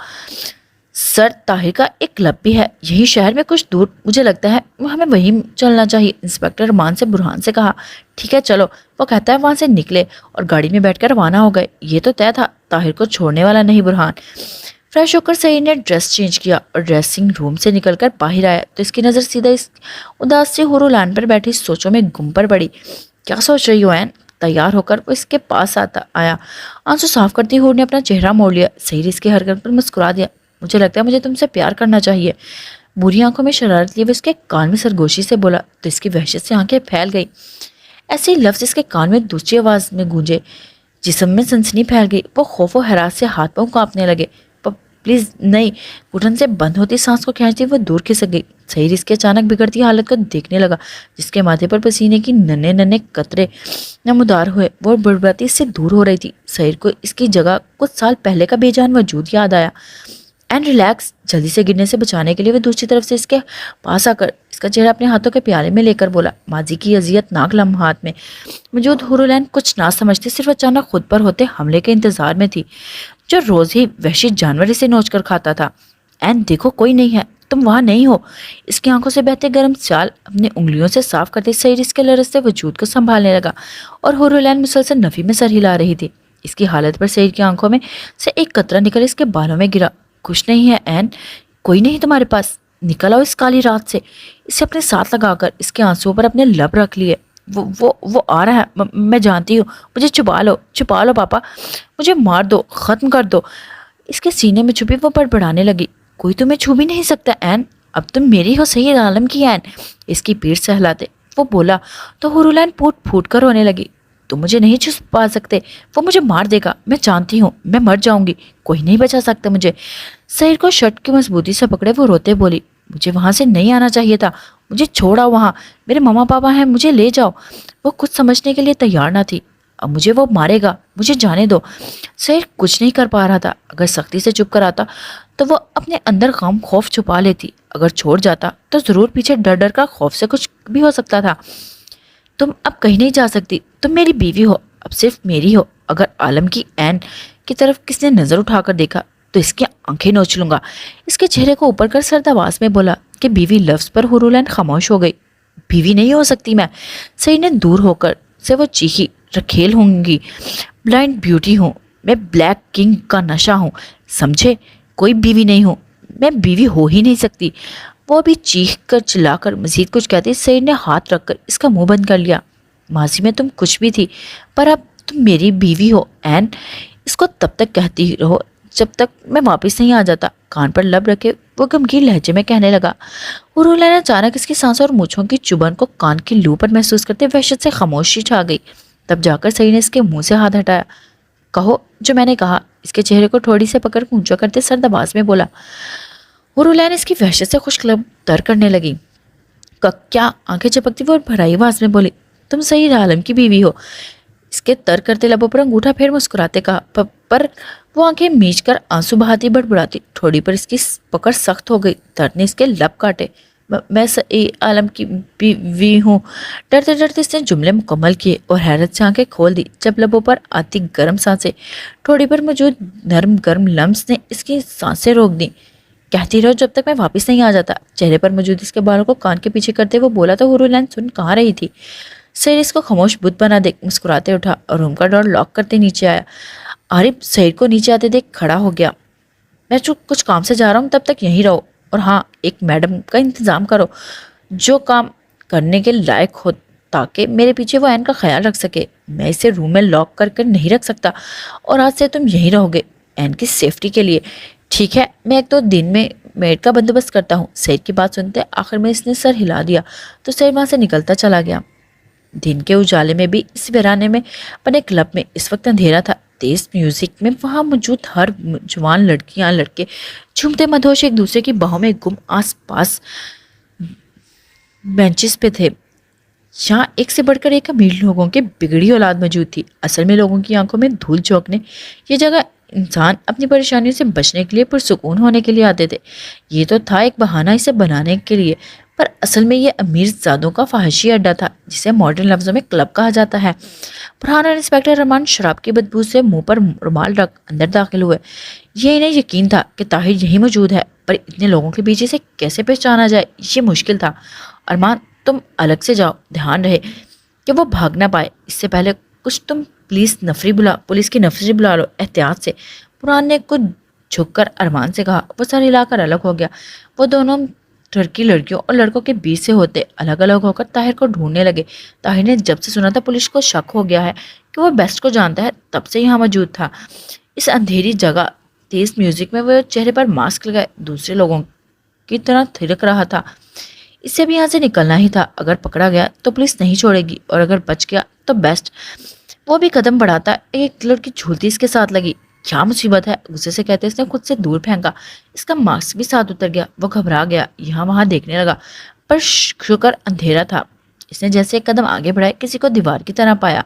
سر طاہر کا ایک کلب بھی ہے یہی شہر میں کچھ دور، مجھے لگتا ہے ہمیں وہیں چلنا چاہیے، انسپیکٹر رحمان سے برہان سے کہا۔ ٹھیک ہے چلو، وہ کہتا ہے وہاں سے نکلے اور گاڑی میں بیٹھ کر روانہ ہو گئے۔ یہ تو طے تھا طاہر کو چھوڑنے والا نہیں برہان۔ فریش ہو کر سعید نے ڈریس چینج کیا اور ڈریسنگ روم سے نکل کر باہر آیا تو اس کی نظر سیدھا اس اداس سی حور لان پر بیٹھی سوچوں میں گم پر پڑی۔ کیا سوچ رہی ہو این؟ تیار ہو کر وہ اس کے پاس آیا۔ آنسو صاف کرتی حور نے اپنا چہرہ موڑ لیا۔ سعید اس کی حرکت پر مسکرا دیا۔ مجھے لگتا ہے مجھے تم سے پیار کرنا چاہیے۔ بری آنکھوں میں شرارت لیے وہ اس کے کان میں سرگوشی سے بولا تو اس کی وحشت سے آنکھیں پھیل گئی۔ ایسے ہی لفظ اس کے کان میں دوسری آواز میں گونجے، جسم میں سنسنی پھیل گئی۔ وہ خوف و حراس سے ہاتھ پاؤں کانپنے لگے۔ پلیز نہیں، گھٹن سے بند ہوتی سانس کو کھینچتی وہ دور کھسک گئی۔ سعید اس کے اچانک بگڑتی حالت کو دیکھنے لگا، جس کے ماتھے پر پسینے کی ننھے ننھے قطرے نمودار ہوئے۔ وہ بڑبڑاتی اس سے دور ہو رہی تھی۔ سعید کو اس کی جگہ کچھ سال پہلے کا بے جان وجود یاد آیا۔ اینڈ ریلیکس، جلدی سے گرنے سے بچانے کے لیے وہ دوسری طرف سے اس کے پاس آ کر اس کا چہرہ اپنے ہاتھوں کے پیالے میں لے کر بولا۔ ماضی کی اذیت ناک لمحات میں موجود حورالعین کچھ نہ سمجھتی صرف اچانک خود پر ہوتے حملے کے انتظار میں تھی، جو روز ہی وحشی جانور اسے نوچ کر کھاتا تھا۔ این دیکھو، کوئی نہیں ہے، تم وہاں نہیں ہو۔ اس کی آنکھوں سے بہتے گرم سال اپنی انگلیوں سے صاف کرتے سعید اس کے لرزتے وجود کو سنبھالنے لگا اور حورالعین مسلسل نفی میں سر ہلا رہی تھی۔ اس کی حالت پر سعید کی آنکھوں میں سے ایک قطرہ نکل اس کے بالوں میں گرا۔ کچھ نہیں ہے این، کوئی نہیں تمہارے پاس، نکل آؤ اس کالی رات سے۔ اسے اپنے ساتھ لگا کر اس کے آنسوؤں پر اپنے لب رکھ لیے۔ وہ آ رہا ہے، میں جانتی ہوں، مجھے چھپا لو پاپا، مجھے مار دو، ختم کر دو۔ اس کے سینے میں چھپی وہ بڑبڑانے لگی۔ کوئی تمہیں چھو بھی نہیں سکتا این، اب تم میری ہو سید عالم کی این۔ اس کی پیٹھ سہلاتے وہ بولا تو حورالعین پھوٹ پھوٹ کر رونے لگی۔ تم مجھے نہیں چھپا سکتے، وہ مجھے مار دے گا، میں جانتی ہوں، میں مر جاؤں گی، کوئی نہیں بچا سکتا مجھے۔ سعید کو شرٹ کی مضبوطی سے پکڑے وہ روتے بولی، مجھے وہاں سے نہیں آنا چاہیے تھا، مجھے چھوڑا وہاں، میرے ماما پاپا ہیں، مجھے لے جاؤ۔ وہ کچھ سمجھنے کے لیے تیار نہ تھی۔ اب مجھے وہ مارے گا، مجھے جانے دو۔ سعید کچھ نہیں کر پا رہا تھا۔ اگر سختی سے چپ کر آتا تو وہ اپنے اندر غم خوف چھپا لیتی، اگر چھوڑ جاتا تو ضرور پیچھے ڈر ڈر کا خوف سے کچھ بھی ہو سکتا تھا۔ تم اب کہیں نہیں جا سکتی، تم میری بیوی ہو، اب صرف میری ہو۔ اگر عالم کی این کی طرف کس نے نظر اٹھا کر دیکھا تو اس کی آنکھیں نوچ لوں گا۔ اس کے چہرے کو اوپر کر سرد آواز میں بولا کہ بیوی لفظ پر حورالعین خاموش ہو گئی۔ بیوی نہیں ہو سکتی میں، سعید نے دور ہو کر سے وہ چیخی، رکھیل ہوں گی، بلائنڈ بیوٹی ہوں، میں بلیک کنگ کا نشہ ہوں، سمجھے؟ کوئی بیوی نہیں ہوں، میں بیوی ہو ہی نہیں سکتی۔ وہ بھی چیخ کر چلا کر مزید کچھ کہتے سعید نے ہاتھ رکھ کر اس کا منہ بند کر لیا۔ ماضی میں تم کچھ بھی تھی، پر اب تم میری بیوی ہو این، اس کو تب تک کہتی رہو جب تک میں واپس نہیں آ جاتا۔ کان پر لب رکھے وہ گمگین لہجے میں کہنے لگا۔ حورالعین اچانک اس کی سانسوں اور مونچھوں کی چبھن کو کان کی لو پر محسوس کرتے وحشت سے خاموشی چھا گئی۔ تب جا کر سعید نے اس کے منہ سے ہاتھ ہٹایا۔ کہو جو میں نے کہا، اس کے چہرے کو تھوڑی سے پکڑ اونچا کرتے سرد آواز میں بولا۔ حورالعین اس کی وحشت سے خوش قلب تر کرنے لگی۔ کیا؟ آنکھیں چپکتی وہ بھرائی آواز میں بولی، تم سعید عالم کی بیوی ہو۔ اس کے تر کرتے لبوں پر انگوٹھا پھیر مسکراتے کہا، پر وہ آنکھیں میچ کر آنسو بہاتی بڑبڑاتی ٹھوڑی پر اس کی پکڑ سخت ہو گئی۔ درد نے اس کے لب کاٹے۔ میں سعید عالم کی بیوی ہوں۔ ڈرتے ڈرتے اس نے جملے مکمل کیے اور حیرت سے آنکھیں کھول دی جب لبوں پر آتی گرم سانسیں، ٹھوڑی پر موجود نرم گرم لمس نے اس کی سانسیں روک دیں۔ کہتی رہو جب تک میں واپس نہیں آ جاتا۔ چہرے پر موجود اس کے بالوں کو کان کے پیچھے کرتے وہ بولا تو حورالعین سن کہاں رہی تھی۔ سعید اس کو خاموش بت بنا دیکھ مسکراتے اٹھا اور روم کا ڈور لاک کرتے نیچے آیا۔ عارف سعید کو نیچے آتے دیکھ کھڑا ہو گیا۔ میں کچھ کام سے جا رہا ہوں، تب تک یہیں رہو، اور ہاں ایک میڈم کا انتظام کرو جو کام کرنے کے لائق ہو تاکہ میرے پیچھے وہ عین کا خیال رکھ سکے۔ میں اسے روم میں لاک کر نہیں رکھ سکتا، اور آج سے تم یہیں رہو گے عین کی سیفٹی کے لیے، ٹھیک ہے؟ میں ایک دو دن میں میڈ کا بندوبست کرتا ہوں۔ سعید کی بات سنتے آخر میں اس نے سر ہلا دیا تو سعید وہاں سے نکلتا چلا گیا۔ دن کے اجالے میں بھی اس ویرانے میں بنے کلب میں اس وقت اندھیرا تھا۔ تیز میوزک میں وہاں موجود ہر جوان لڑکیاں لڑکے جھومتے مدہوش ایک دوسرے کی باہوں میں گم آس پاس بینچز پہ تھے۔ یہاں ایک سے بڑھ کر ایک امیر لوگوں کے بگڑی اولاد موجود تھی۔ اصل میں لوگوں کی آنکھوں میں دھول جھونکنے یہ جگہ انسان اپنی پریشانیوں سے بچنے کے لیے پرسکون ہونے کے لیے آتے تھے۔ یہ تو تھا ایک بہانہ اسے بنانے کے لیے، پر اصل میں یہ امیر زادوں کا فحاشی اڈا تھا، جسے ماڈرن لفظوں میں کلب کہا جاتا ہے۔ فرحان اور انسپیکٹر رحمان شراب کی بدبو سے منہ پر رومال رکھ اندر داخل ہوئے۔ یہ انہیں یقین تھا کہ طاہر یہی موجود ہے، پر اتنے لوگوں کے بیچ اسے کیسے پہچانا جائے یہ مشکل تھا۔ ارمان تم الگ سے جاؤ، دھیان رہے کہ وہ بھاگ نہ پائے، اس سے پہلے کچھ تم پولیس کی نفری بلا لو، احتیاط سے۔ فرحان نے کچھ جھک کر ارمان سے کہا۔ وہ سر ہلا کر الگ ہو گیا۔ وہ دونوں ترکی لڑکیوں اور لڑکوں کے بیچ سے ہوتے الگ الگ ہو کر طاہر کو ڈھونڈنے لگے۔ طاہر نے جب سے سنا تھا پولیس کو شک ہو گیا ہے کہ وہ بیسٹ کو جانتا ہے، تب سے یہاں موجود تھا۔ اس اندھیری جگہ تیز میوزک میں وہ چہرے پر ماسک لگائے دوسرے لوگوں کی طرح تھرک رہا تھا۔ اس سے بھی یہاں سے نکلنا ہی تھا۔ اگر پکڑا گیا تو پولیس نہیں چھوڑے گی، اور اگر بچ گیا تو بیسٹ۔ وہ بھی قدم بڑھاتا ایک لڑکی جھولتی اس کے ساتھ لگی۔ کیا مصیبت ہے، غصے سے کہتے اس نے خود سے دور پھینکا۔ اس کا ماسک بھی ساتھ اتر گیا۔ وہ گھبرا گیا، یہاں وہاں دیکھنے لگا، پر شکر اندھیرا تھا۔ اس نے جیسے ایک قدم آگے بڑھائے کسی کو دیوار کی طرح پایا۔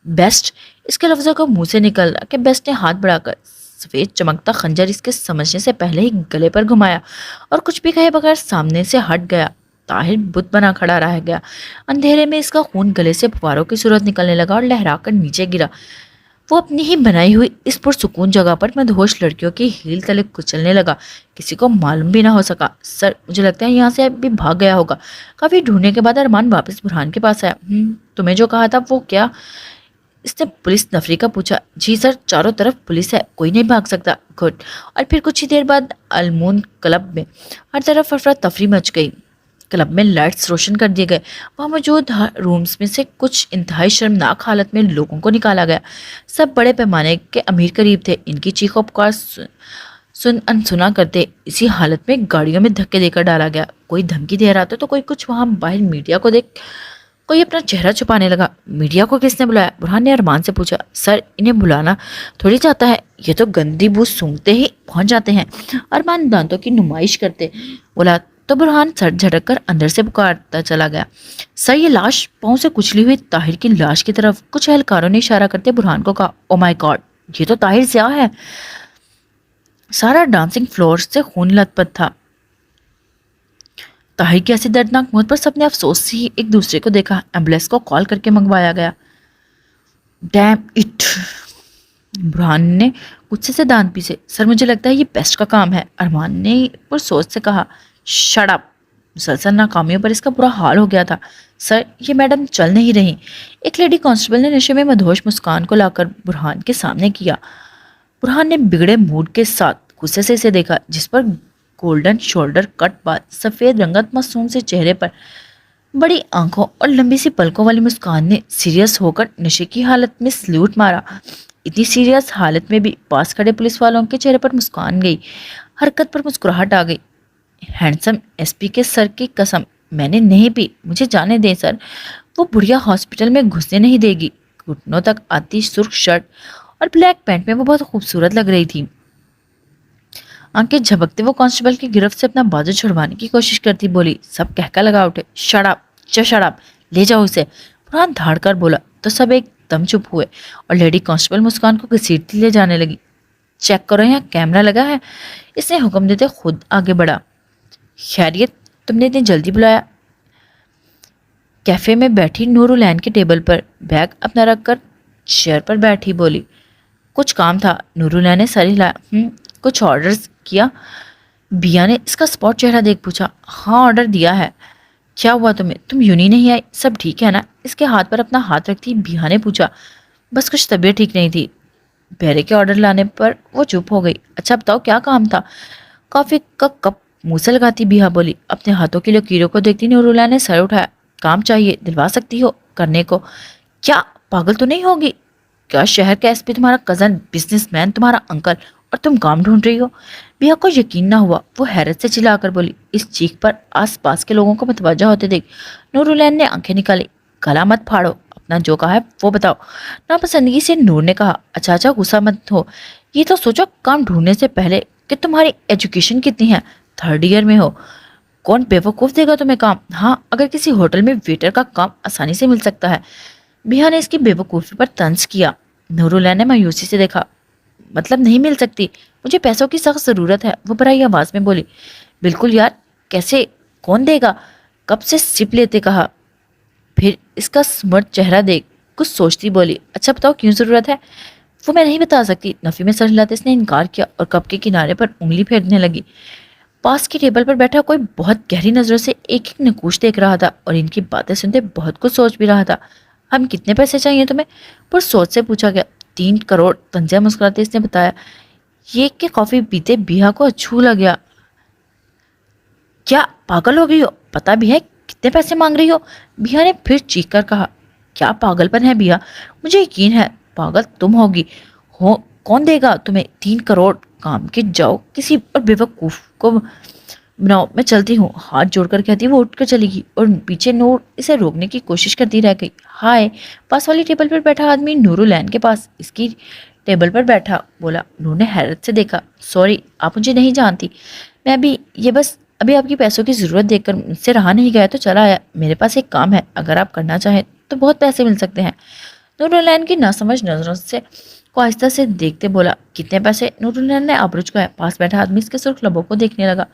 بیسٹ، اس کے لفظوں کو منہ سے نکل رہا کہ بیسٹ نے ہاتھ بڑھا کر سفید چمکتا خنجر اس کے سمجھنے سے پہلے ہی گلے پر گھمایا اور کچھ بھی کہے بغیر سامنے سے ہٹ گیا۔ طاہر بت بنا کھڑا رہ گیا۔ اندھیرے میں اس کا خون گلے سے پھواروں کی صورت نکلنے لگا اور لہرا کر نیچے گرا۔ وہ اپنی ہی بنائی ہوئی اس پرسکون جگہ پر مدہوش لڑکیوں کی ہیل تلے کچلنے لگا۔ کسی کو معلوم بھی نہ ہو سکا۔ سر، مجھے لگتا ہے یہاں سے اب بھی بھاگ گیا ہوگا۔ کافی ڈھونڈنے کے بعد ارمان واپس برہان کے پاس آیا۔ تمہیں جو کہا تھا وہ کیا؟ اس نے پولیس نفری کا پوچھا۔ جی سر، چاروں طرف پولیس ہے، کوئی نہیں بھاگ سکتا۔ گڈ۔ اور پھر کچھ ہی دیر بعد المون کلب میں ہر طرف افراتفری مچ گئی۔ کلب میں لائٹس روشن کر دیے گئے۔ وہاں موجود رومز میں سے کچھ انتہائی شرمناک حالت میں لوگوں کو نکالا گیا۔ سب بڑے پیمانے کے امیر قریب تھے۔ ان کی چیخ و پکار انسنا کرتے اسی حالت میں گاڑیوں میں دھکے دے کر ڈالا گیا۔ کوئی دھمکی دے رہا تھا تو کوئی کچھ۔ وہاں باہر میڈیا کو دیکھ کوئی اپنا چہرہ چھپانے لگا۔ میڈیا کو کس نے بلایا؟ برہان نے ارمان سے پوچھا۔ سر، انہیں بلانا تھوڑی جاتا ہے، یہ تو گندی بو سونگتے ہی پہنچ جاتے ہیں۔ ارمان دانتوں کی نمائش کرتے بولا تو برہان سر جھٹک کر اندر سے پکارتا چلا گیا۔ سر، یہ لاش پاؤں سے کچلی ہوئی طاہر کی لاش کی طرف۔ کچھ اہلکاروں نے اشارہ کرتے برہان کو کہا۔ او مائی گاڈ، یہ تو طاہر سیاہ ہے۔ سارا ڈانسنگ فلور سے خون لت پت تھا۔ طاہر کی ایسی دردناک موت پر سب نے افسوس سے ہی ایک دوسرے کو دیکھا۔ ایمبولینس کو کال کر کے منگوایا گیا۔ ڈیم اٹ، برہان نے غصے سے دانت پیسے۔ سر، مجھے لگتا ہے یہ بیسٹ کا کام ہے، ارمان نے پر سوچ سے کہا۔ شٹ اپ، مسلسل ناکامیوں پر اس کا برا حال ہو گیا تھا۔ سر، یہ میڈم چل نہیں رہی۔ ایک لیڈی کانسٹیبل نے نشے میں مدہوش مسکان کو لا کر برہان کے سامنے کیا۔ برہان نے بگڑے موڈ کے ساتھ غصے سے اسے دیکھا، جس پر گولڈن شولڈر کٹ بال، سفید رنگت معصوم سے چہرے پر بڑی آنکھوں اور لمبی سی پلکوں والی مسکان نے سیریس ہو کر نشے کی حالت میں سلیوٹ مارا۔ اتنی سیریس حالت میں بھی پاس کھڑے پولیس والوں کے چہرے پر مسکان گئی، حرکت پر مسکراہٹ آ گئی۔ ہینڈسم ایس پی کے سر کی قسم، میں نے نہیں پی، مجھے جانے دیں سر۔ وہ بڑھیا ہاسپٹل میں گھسنے نہیں دے گی۔ گھٹنوں تک آتی سرخ شرٹ اور بلیک پینٹ میں وہ بہت خوبصورت لگ رہی تھی۔ آنکھیں جھپکتے وہ کانسٹیبل کی گرفت سے اپنا بازو چھڑوانے کی کوشش کرتی بولی۔ سب کہکا لگا اٹھے۔ شٹ اپ، شٹ اپ، لے جاؤ اسے، برہان دھاڑ کر بولا تو سب ایک دم چپ ہوئے اور لیڈی کانسٹیبل مسکان کو گھسیٹتی لے جانے لگی۔ چیک کرو یہاں کیمرہ لگا ہے، اس نے حکم دیتے خود آگے بڑھا۔ خیریت، تم نے اتنی جلدی بلایا؟ کیفے میں بیٹھی نور العین کے ٹیبل پر بیگ اپنا رکھ کر چیئر پر بیٹھی بولی۔ کچھ کام تھا، نور العین نے سر ہلایا۔ کچھ آرڈرز کیا؟ بیا نے اس کا سپاٹ چہرہ دیکھ پوچھا۔ ہاں، آرڈر دیا ہے۔ کیا ہوا تمہیں؟ تم یوں ہی نہیں آئی؟ سب ٹھیک ہے نا؟ اس کے ہاتھ پر اپنا ہاتھ رکھتی بیا نے پوچھا۔ بس کچھ طبیعت ٹھیک نہیں تھی۔ بہرے کے آرڈر لانے پر وہ چپ ہو گئی۔ اچھا بتاؤ کیا کام تھا؟ کافی کا کپ منہ سے لگاتی بیا بولی۔ اپنے ہاتھوں کی لکیروں کو دیکھتی نور العین نے سر اٹھایا۔ کام چاہیے، دلوا سکتی ہو کرنے کو؟ کیا پاگل تو نہیں ہوگی؟ کیا شہر کا ایس پی تمہارا کزن، بزنس مین تمہارا انکل، اور تم کام ڈھونڈ رہی ہو؟ بیا کو یقین نہ ہوا، وہ حیرت سے چلا کر بولی۔ اس چیخ پر آس پاس کے لوگوں کو متوجہ ہوتے دیکھ نور العین نے آنکھیں نکالی۔ گلا مت پھاڑو، اپنا جو کہا ہے وہ بتاؤ، ناپسندگی سے نور نے کہا۔ اچھا غصہ مت ہو، یہ تو سوچو کام ڈھونڈنے سے پہلے کہ تمہاری ایجوکیشن کتنی ہے، 3rd ایئر میں ہو۔ کون بیوقوف دے گا تمہیں کام؟ ہاں، اگر کسی ہوٹل میں ویٹر کا کام آسانی سے مل سکتا ہے۔ بیا نے اس کی بے وقوفی پر طنز کیا۔ نور العین نے مایوسی سے دیکھا۔ مطلب نہیں مل سکتی؟ مجھے پیسوں کی سخت ضرورت ہے، وہ برائی آواز میں بولی۔ بالکل یار، کیسے کون دے گا؟ کب سے سپ لیتے کہا۔ پھر اس کا سمرت چہرہ دیکھ کچھ سوچتی بولی، اچھا بتاؤ کیوں ضرورت ہے؟ وہ میں نہیں بتا سکتی، نفی میں سر ہلاتے اس نے انکار کیا اور کپ کے کنارے پر انگلی پھیرنے لگی۔ پاس کی ٹیبل پر بیٹھا کوئی بہت گہری نظروں سے ایک ایک نقوش دیکھ رہا تھا اور ان کی باتیں سنتے بہت کچھ سوچ بھی رہا تھا۔ ہم کتنے پیسے چاہیے تمہیں؟ پر سوچ سے پوچھا گیا۔ 3 کروڑ، طنزیہ مسکراتے اس نے بتایا۔ یہ کہ کافی پیتے بیہا کو اچھو لگیا۔ کیا پاگل ہو گئی ہو؟ پتا بھی ہے کتنے پیسے مانگ رہی ہو؟ بیہا نے پھر چیخ کر کہا۔ کیا پاگل پن ہے بیہا؟ مجھے یقین ہے پاگل تم ہوگی۔ ہو کون دے گا تمہیں 3 کروڑ؟ کام کے جاؤ کسی اور بیوقوف کو بناؤ، میں چلتی ہوں، ہاتھ جوڑ کر کہتی وہ اٹھ کر چلی گئی اور پیچھے نور اسے روکنے کی کوشش کرتی رہ گئی۔ ہائے، پاس والی ٹیبل پر بیٹھا آدمی نورالعین کے پاس اس کی ٹیبل پر بیٹھا بولا۔ نور نے حیرت سے دیکھا۔ سوری، آپ مجھے نہیں جانتی، میں ابھی آپ کی پیسوں کی ضرورت دیکھ کر مجھ سے رہا نہیں گیا تو چلا آیا۔ میرے پاس ایک کام ہے، اگر آپ کرنا چاہیں تو بہت پیسے مل سکتے ہیں۔ نورالعین کی ناسمجھ نظروں سے کو آہستہ سے دیکھتے بولا، کتنے پیسے؟ نورالعین نے ابرو چکایا۔ پاس بیٹھا آدمی اس کے سرخ لبوں کو دیکھنے لگا۔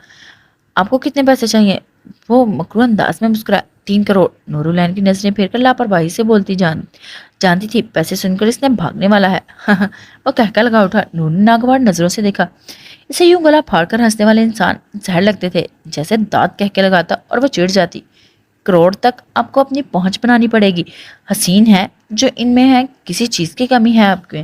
آپ کو کتنے پیسے چاہیے؟ وہ مکروہ انداز میں مسکرایا۔ 3 کروڑ۔ نورالعین کی نظریں پھیر کر لاپرواہی سے بولتی جانتی تھی پیسے سن کر اس نے بھاگنے والا ہے۔ وہ کہکا لگا اٹھا۔ نور نے ناگوار نظروں سے دیکھا۔ اسے یوں گلا پھاڑ کر ہنسنے والے انسان زہر لگتے تھے، جیسے دانت کہکے لگاتا اور وہ چڑ جاتی۔ کروڑ تک آپ کو اپنی پہنچ بنانی پڑے گی، حسین ہے جو ان میں ہے، کسی چیز کی کمی ہے آپ کے؟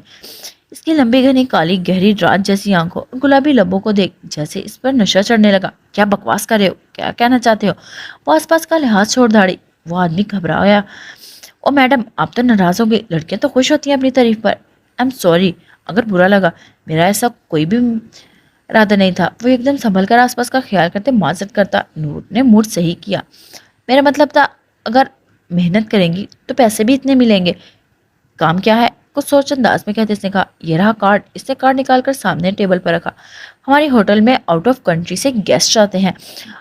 اس کی لمبی گھنی کالی گہری رات جیسی آنکھوں اور گلابی لبوں کو دیکھ جیسے اس پر نشہ چڑھنے لگا۔ کیا بکواس کر رہے ہو؟ کیا کہنا چاہتے ہو؟ وہ آس پاس کا لحاظ چھوڑ دھاڑی۔ وہ آدمی گھبرا گیا۔ او میڈم، آپ تو ناراض ہو گئی، لڑکیاں تو خوش ہوتی ہیں اپنی تعریف پر۔ ایم سوری اگر برا لگا، میرا ایسا کوئی بھی ارادہ نہیں تھا۔ وہ ایک دم سنبھل کر آس پاس کا خیال کرتے معذرت کرتا۔ نور نے موڈ صحیح کیا۔ میرا مطلب تھا اگر محنت کریں گی تو پیسے بھی اتنے ملیں گے۔ کام کیا ہے؟ کچھ سوچ انداز میں کہتے اس نے کہا، یہ رہا کارڈ۔ اس نے کارڈ نکال کر سامنے ٹیبل پر رکھا۔ ہماری ہوٹل میں آؤٹ آف کنٹری سے گیسٹ آتے ہیں،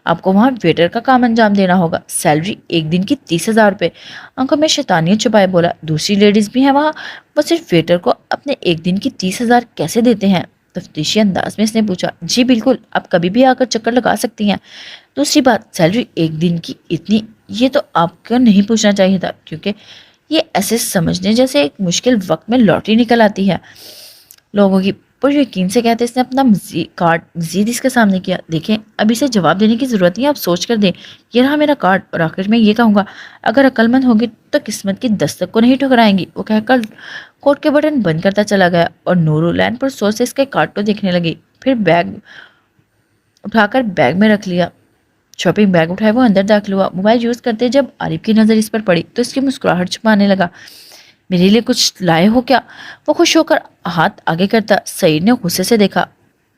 آپ کو وہاں ویٹر کا کام انجام دینا ہوگا، سیلری ایک دن کی 30,000 روپے۔ آنکھوں میں شیطانیت چھپائے بولا، دوسری لیڈیز بھی ہیں وہاں، وہ صرف ویٹر کو اپنے ایک دن کی 30,000 کیسے دیتے ہیں؟ تفتیشی انداز میں اس نے پوچھا۔ جی بالکل، آپ کبھی بھی آ کر چکر لگا سکتی ہیں۔ دوسری بات، سیلری ایک دن کی اتنی، یہ تو آپ کو نہیں پوچھنا چاہیے تھا، کیونکہ یہ ایسے سمجھنے جیسے ایک مشکل وقت میں لاٹری نکل آتی ہے لوگوں کی۔ پر یقین سے کہتے اس نے اپنا کارڈ مزید اس کے سامنے کیا۔ دیکھیں، اب اسے جواب دینے کی ضرورت نہیں، آپ سوچ کر دیں۔ یہ رہا میرا کارڈ، اور آخر میں یہ کہوں گا، اگر عقل مند ہوگی تو قسمت کی دستک کو نہیں ٹھکرائیں گی۔ وہ کہہ کر کوٹ کے بٹن بند کرتا چلا گیا اور نورالعین پر سوچ سے اس کے کارڈ کو دیکھنے لگی۔ پھر بیگ اٹھا کر بیگ میں رکھ لیا۔ شاپنگ بیگ اٹھائے وہ اندر داخل ہوا۔ موبائل یوز کرتے جب عارف کی نظر اس پر پڑی تو اس کی مسکراہٹ چھپانے لگا۔ میرے لیے کچھ لائے ہو کیا؟ وہ خوش ہو کر ہاتھ آگے کرتا۔ سعید نے غصے سے دیکھا۔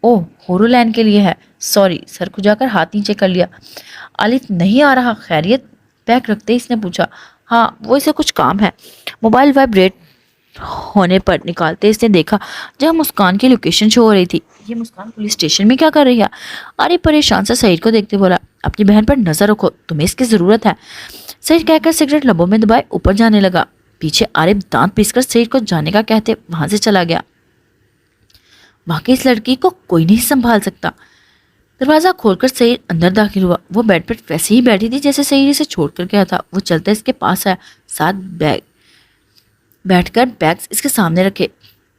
اوہ، نورالعین کے لیے ہے، سوری۔ سر کھجا کر ہاتھ نیچے کر لیا۔ عارف نہیں آ رہا؟ خیریت؟ بیگ رکھتے اس نے پوچھا۔ ہاں، وہ اسے کچھ کام ہے۔ موبائل وائبریٹ ہونے پر نکالتے اس نے دیکھا جہاں مسکان کی لوکیشن شو ہو رہی تھی۔ یہ مسکان پولیس اسٹیشن میں کیا کر رہی ہے؟ عارف پریشان سے سعید کو دیکھتے بولا، اپنی بہن پر نظر رکھو، تمہیں اس کی ضرورت ہے۔ سعید کہہ کر سگریٹ لبوں میں دبائے اوپر جانے لگا۔ پیچھے عارف دانت پیس کر سعید کو جانے کا کہتے وہاں سے چلا گیا۔ واقعی اس لڑکی کو کوئی نہیں سنبھال سکتا۔ دروازہ کھول کر سعید اندر داخل ہوا۔ وہ بیڈ پر ویسے ہی بیٹھی تھی جیسے سعید اسے چھوڑ کر گیا تھا۔ وہ چلتا اس کے پاس آیا، ساتھ بیٹھ کر بیگز اس کے سامنے رکھے۔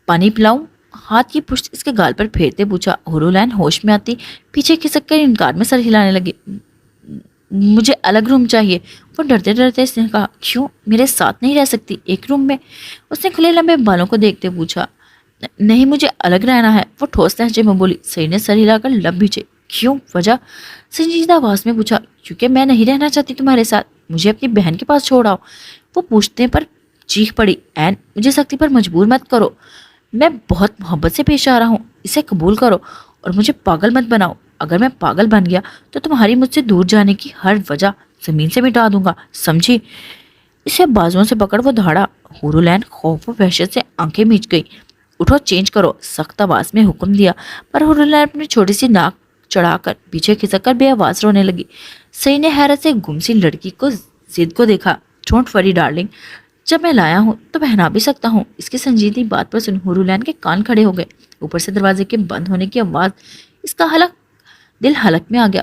پانی پلاؤں؟ ہاتھ کی پشت اس کے گال پر پھیرتے پوچھا۔ نورالعین ہوش میں آتی پیچھے کھسک کر انکار میں سر ہلانے لگی۔ مجھے الگ روم چاہیے۔ وہ ڈرتے ڈرتے اس نے کہا، کیوں؟ میرے ساتھ نہیں رہ سکتی ایک روم میں؟ اس نے کھلے لمبے بالوں کو دیکھتے پوچھا۔ نہیں، مجھے الگ رہنا ہے، وہ ٹھوس لہجے میں بولی۔ سعید نے سر ہلا کر لب بھیجے۔ کیوں؟ وجہ؟ سنجیدہ آواز میں پوچھا۔ کیونکہ میں نہیں رہنا چاہتی تمہارے ساتھ، مجھے اپنی بہن کے پاس چھوڑ آؤ۔ وہ پوچھنے پر چیخ پڑی، این مجھے سختی پر مجبور مت کرو، میں بہت محبت سے پیش آ رہا ہوں، اسے قبول کرو اور مجھے پاگل مت بناؤ۔ اگر میں پاگل بن گیا تو تمہاری مجھ سے دور جانے کی ہر وجہ زمین سے مٹا دوں گا، سمجھی؟ اسے بازوؤں سے پکڑ وہ دھاڑا۔ نورالعین خوف و وحشت سے آنکھیں میچ گئی۔ اٹھو، چینج کرو، سخت آواز میں حکم دیا، پر نورالعین اپنی چھوٹی سی ناک چڑھا کر پیچھے کھسک کر بے آواز رونے لگی۔ سعید نے حیرت سے گم سی لڑکی کو ضد کو دیکھا۔ ڈونٹ وری ڈارلنگ، جب میں لایا ہوں تو پہنا بھی سکتا ہوں۔ اس کی سنجیدی بات پر سن نورالعین کے کان کھڑے ہو گئے۔ اوپر سے دروازے کے بند ہونے کی آواز اس کا دل حلق میں آ گیا۔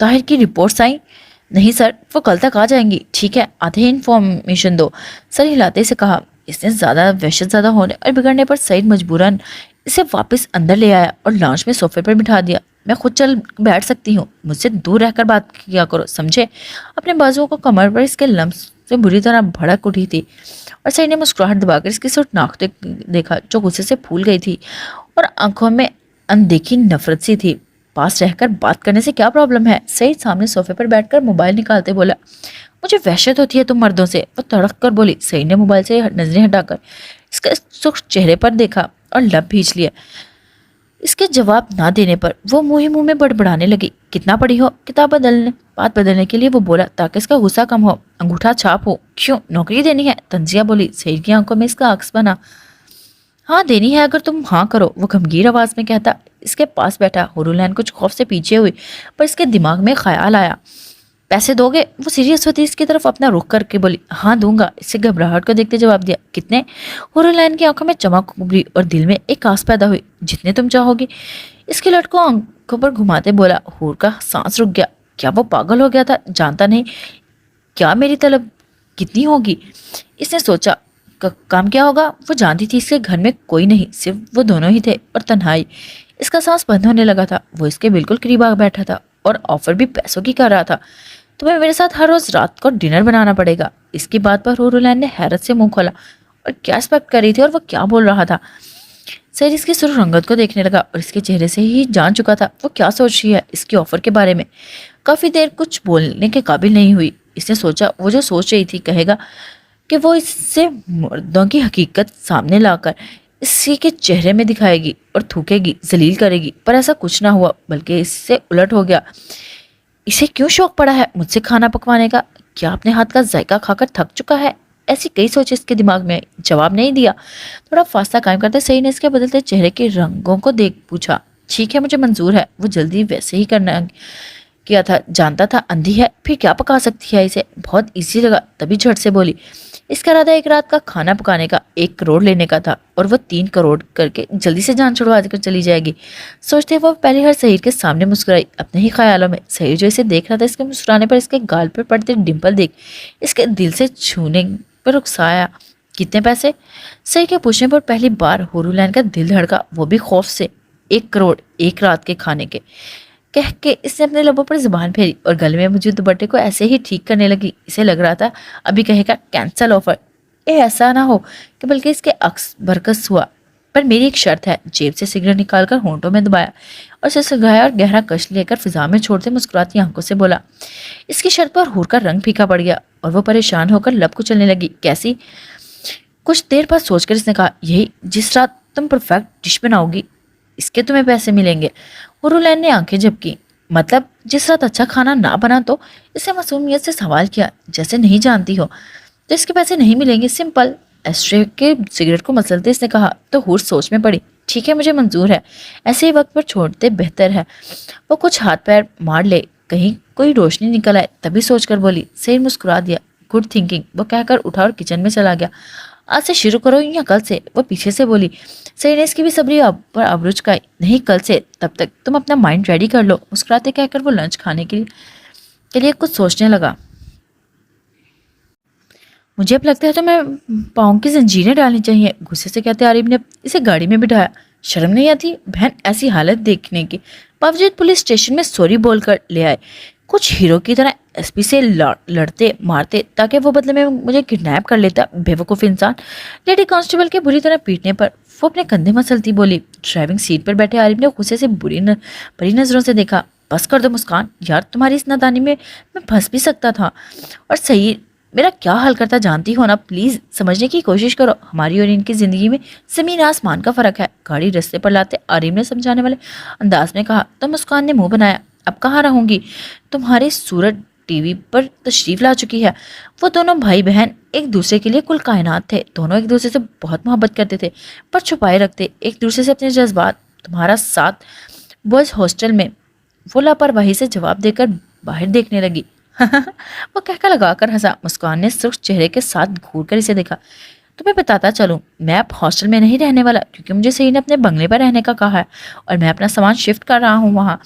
طاہر کی رپورٹس آئیں؟ نہیں سر، وہ کل تک آ جائیں گی. ٹھیک ہے، آدھے ہی انفارمیشن دو. سر ہلاتے سے کہا. اس نے زیادہ وحشت زدہ ہونے اور بگڑنے پر سعید مجبوراً اسے واپس اندر لے آیا اور لانچ میں صوفے پر بٹھا دیا. میں خود چل بیٹھ سکتی ہوں، مجھ سے دور رہ کر بات کیا کرو، سمجھے؟ اپنے بازوؤں کو کمر پر اس کے لمس سے بری طرح بھڑک اٹھی تھی اور سعید نے مسکراہٹ دبا کر اس کی سرخ ناک دیکھا جو غصے سے پھول گئی تھی اور آنکھوں میں اندیکھی نفرت سی تھی. پاس رہ کر بات کرنے سے کیا پرابلم ہے؟ سعید سامنے صوفے پر بیٹھ کر موبائل نکالتے بولا. مجھے وحشت ہوتی ہے تم مردوں سے، وہ تڑک کر بولی. سعید نے موبائل سے نظریں ہٹا کر اس کے سرخ چہرے پر دیکھا اور لب بھیج لیا. اس کے جواب نہ دینے پر وہ منہ ہی منہ میں بڑبڑانے لگی. کتنا پڑھی ہو؟ بات بدلنے کے لیے وہ بولا تاکہ اس کا غصہ کم ہو. انگوٹھا چھاپ ہو. کیوں، نوکری دینی ہے؟ تنزیہ بولی. سعید کی آنکھوں میں اس کا عکس بنا. ہاں دینی ہے اگر تم ہاں کرو، وہ گمگیر آواز میں کہتا. اس کے پاس بیٹھا ہورولین کچھ خوف سے پیچھے ہوئی پر اس کے دماغ میں خیال آیا. پیسے دو گے؟ وہ سیریس ہوتی اس کی طرف اپنا رخ کر کے بولی. ہاں دوں گا. اس سے گھبراہٹ کو دیکھتے جواب دیا. کتنے؟ ہورولین کی آنکھوں میں چمک ابھری اور دل میں ایک آس پیدا ہوئی. جتنے تم چاہو گی. اس کے لٹ کو آنکھوں پر گھماتے بولا. ہور کا سانس رک گیا. کیا وہ پاگل ہو گیا تھا؟ جانتا نہیں کیا میری طلب کتنی ہوگی؟ اس نے سوچا. کام کیا ہوگا؟ وہ جانتی تھی اس کے گھر میں کوئی نہیں، صرف وہ دونوں ہی تھے اور تنہائی. اس کا سانس بند ہونے لگا تھا. وہ اس کے بالکل قریب آ بیٹھا تھا اور آفر بھی پیسوں کی کر رہا تھا. تمہیں میرے ساتھ ہر روز رات کو ڈنر بنانا پڑے گا. اس کی بات پر ہورولین نے حیرت سے منہ کھولا. اور کیا ایکسپیکٹ کر رہی تھی اور وہ کیا بول رہا تھا؟ سعید اس کی سرخ رنگت کو دیکھنے لگا اور اس کے چہرے سے ہی جان چکا تھا وہ کیا سوچ رہی ہے اس کی آفر کے بارے میں. کافی دیر کچھ بولنے کے قابل نہیں ہوئی. اس نے سوچا وہ جو سوچ رہی تھی کہے گا کہ وہ اس سے مردوں کی حقیقت سامنے لا کر اسی کے چہرے میں دکھائے گی اور تھوکے گی، ذلیل کرے گی. پر ایسا کچھ نہ ہوا بلکہ اس سے الٹ ہو گیا. اسے کیوں شوق پڑا ہے مجھ سے کھانا پکوانے کا؟ کیا اپنے ہاتھ کا ذائقہ کھا کر تھک چکا ہے؟ ایسی کئی سوچیں اس کے دماغ میں. جواب نہیں دیا. تھوڑا فاصلہ قائم کرتے سعید نے اس کے بدلتے چہرے کے رنگوں کو دیکھ پوچھا. ٹھیک ہے مجھے منظور ہے. وہ جلدی ویسے ہی کرنا کیا تھا، جانتا تھا اندھی ہے پھر کیا پکا سکتی ہے اسے. بہت ایزی لگا تبھی جھٹ سے بولی. اس کا ارادہ ایک رات کا کھانا پکانے کا 1 کروڑ لینے کا تھا اور وہ 3 کروڑ کر کے جلدی سے جان چھڑوا کر چلی جائے گی. سوچتے وہ پہلی ہر سعید کے سامنے مسکرائی اپنے ہی خیالوں میں. سعید جو اسے دیکھ رہا تھا اس کے مسکرانے پر اس کے گال پر پڑتے ڈمپل دیکھ اس کے دل سے چھونے پر رخصایا. کتنے پیسے؟ سعید کے پوچھنے پر پہلی بار ہورولین کا دل دھڑکا، وہ بھی خوف سے. 1 کروڑ 1 رات کے کھانے کے کہہ کے اس نے اپنے لبوں پر زبان پھیری اور گلے میں موجود دوپٹے کو ایسے ہی ٹھیک کرنے لگی. اسے لگ رہا تھا ابھی کہے گا کینسل آفر. ایسا نہ ہو کہ بلکہ اس کے عکس برکس ہوا. پر میری ایک شرط ہے. جیب سے سگریٹ نکال کر ہونٹوں میں دبایا اور اسے سگایا اور گہرا کش لے کر فضا میں چھوڑتے مسکراتی آنکھوں سے بولا. اس کی شرط پر ہور کا رنگ پھیکا پڑ گیا اور وہ پریشان ہو کر لب کچلنے لگی. کیسی؟ کچھ دیر بعد سوچ کر اس نے کہا. یہی جس رات تم پرفیکٹ ڈش بناؤ گی اس کے تمہیں پیسے ملیں گے. ہورولین نے آنکھیں جھپکی. مطلب جس رات اچھا کھانا نہ بنا تو؟ اسے معصومیت سے سوال کیا جیسے نہیں جانتی ہو. تو اس کے پیسے نہیں ملیں گے، سمپل. ایسٹرے کے سگریٹ کو مسلتے اس نے کہا تو ہور سوچ میں پڑی. ٹھیک ہے مجھے منظور ہے. ایسے ہی وقت پر چھوڑتے بہتر ہے. وہ کچھ ہاتھ پیر مار لے کہیں کوئی روشنی نکل آئے تبھی سوچ کر بولی. سعید مسکرا دیا. گڈ تھنکنگ وہ کہہ کر اٹھا اور کچن میں چلا گیا. آج سے شروع کرو یا کل سے؟ وہ پیچھے سے بولی. سعید نے اس کی بھی صبری پر ابرو چکائی. نہیں کل سے، تب تک تم اپنا مائنڈ ریڈی کر لو. مسکراتے کہہ کر وہ لنچ کھانے کے لیے کچھ سوچنے لگا. مجھے اب لگتا ہے تو میں پاؤں کی زنجیریں ڈالنی چاہیے، غصے سے کہتے عارف نے اسے گاڑی میں بٹھایا. شرم نہیں آتی؟ بہن ایسی حالت دیکھنے کی باوجود پولیس اسٹیشن میں سوری بول کر لے آئے. کچھ ہیرو کی طرح ایس پی سے لڑتے مارتے تاکہ وہ بدلے میں مجھے کڈنیپ کر لیتا. بیوقوف انسان. لیڈی کانسٹیبل کے بری طرح پیٹنے پر وہ اپنے کندھے مسلتی بولی. ڈرائیونگ سیٹ پر بیٹھے عارف نے غصے سے بری نظروں سے دیکھا. بس کر دو مسکان یار، تمہاری اس نادانی میں پھنس بھی سکتا تھا. اور صحیح میرا کیا حال کرتا جانتی ہو نا. پلیز سمجھنے کی کوشش کرو. ہماری اور ان کی زندگی میں زمین آسمان کا فرق ہے. گاڑی رستے پر لاتے عارف نے سمجھانے والے انداز میں کہا. تو مسکان نے منہ بنایا. اب کہاں رہوں گی؟ تمہاری صورت ٹی وی پر تشریف لا چکی ہے. وہ دونوں بھائی بہن ایک دوسرے کے لیے کل کائنات تھے. دونوں ایک دوسرے سے بہت محبت کرتے تھے پر چھپائے رکھتے ایک دوسرے سے اپنے جذبات. تمہارا ساتھ بوائز ہاسٹل میں. وہ لاپرواہی سے جواب دے کر باہر دیکھنے لگی. وہ کہکا لگا کر ہنسا. مسکان نے سرخ چہرے کے ساتھ گھور کر اسے دیکھا. تمہیں بتاتا چلوں میں اب ہاسٹل میں نہیں رہنے والا کیونکہ مجھے سعید نے اپنے بنگلے پر رہنے کا کہا ہے اور میں اپنا سامان شفٹ کر رہا ہوں وہاں.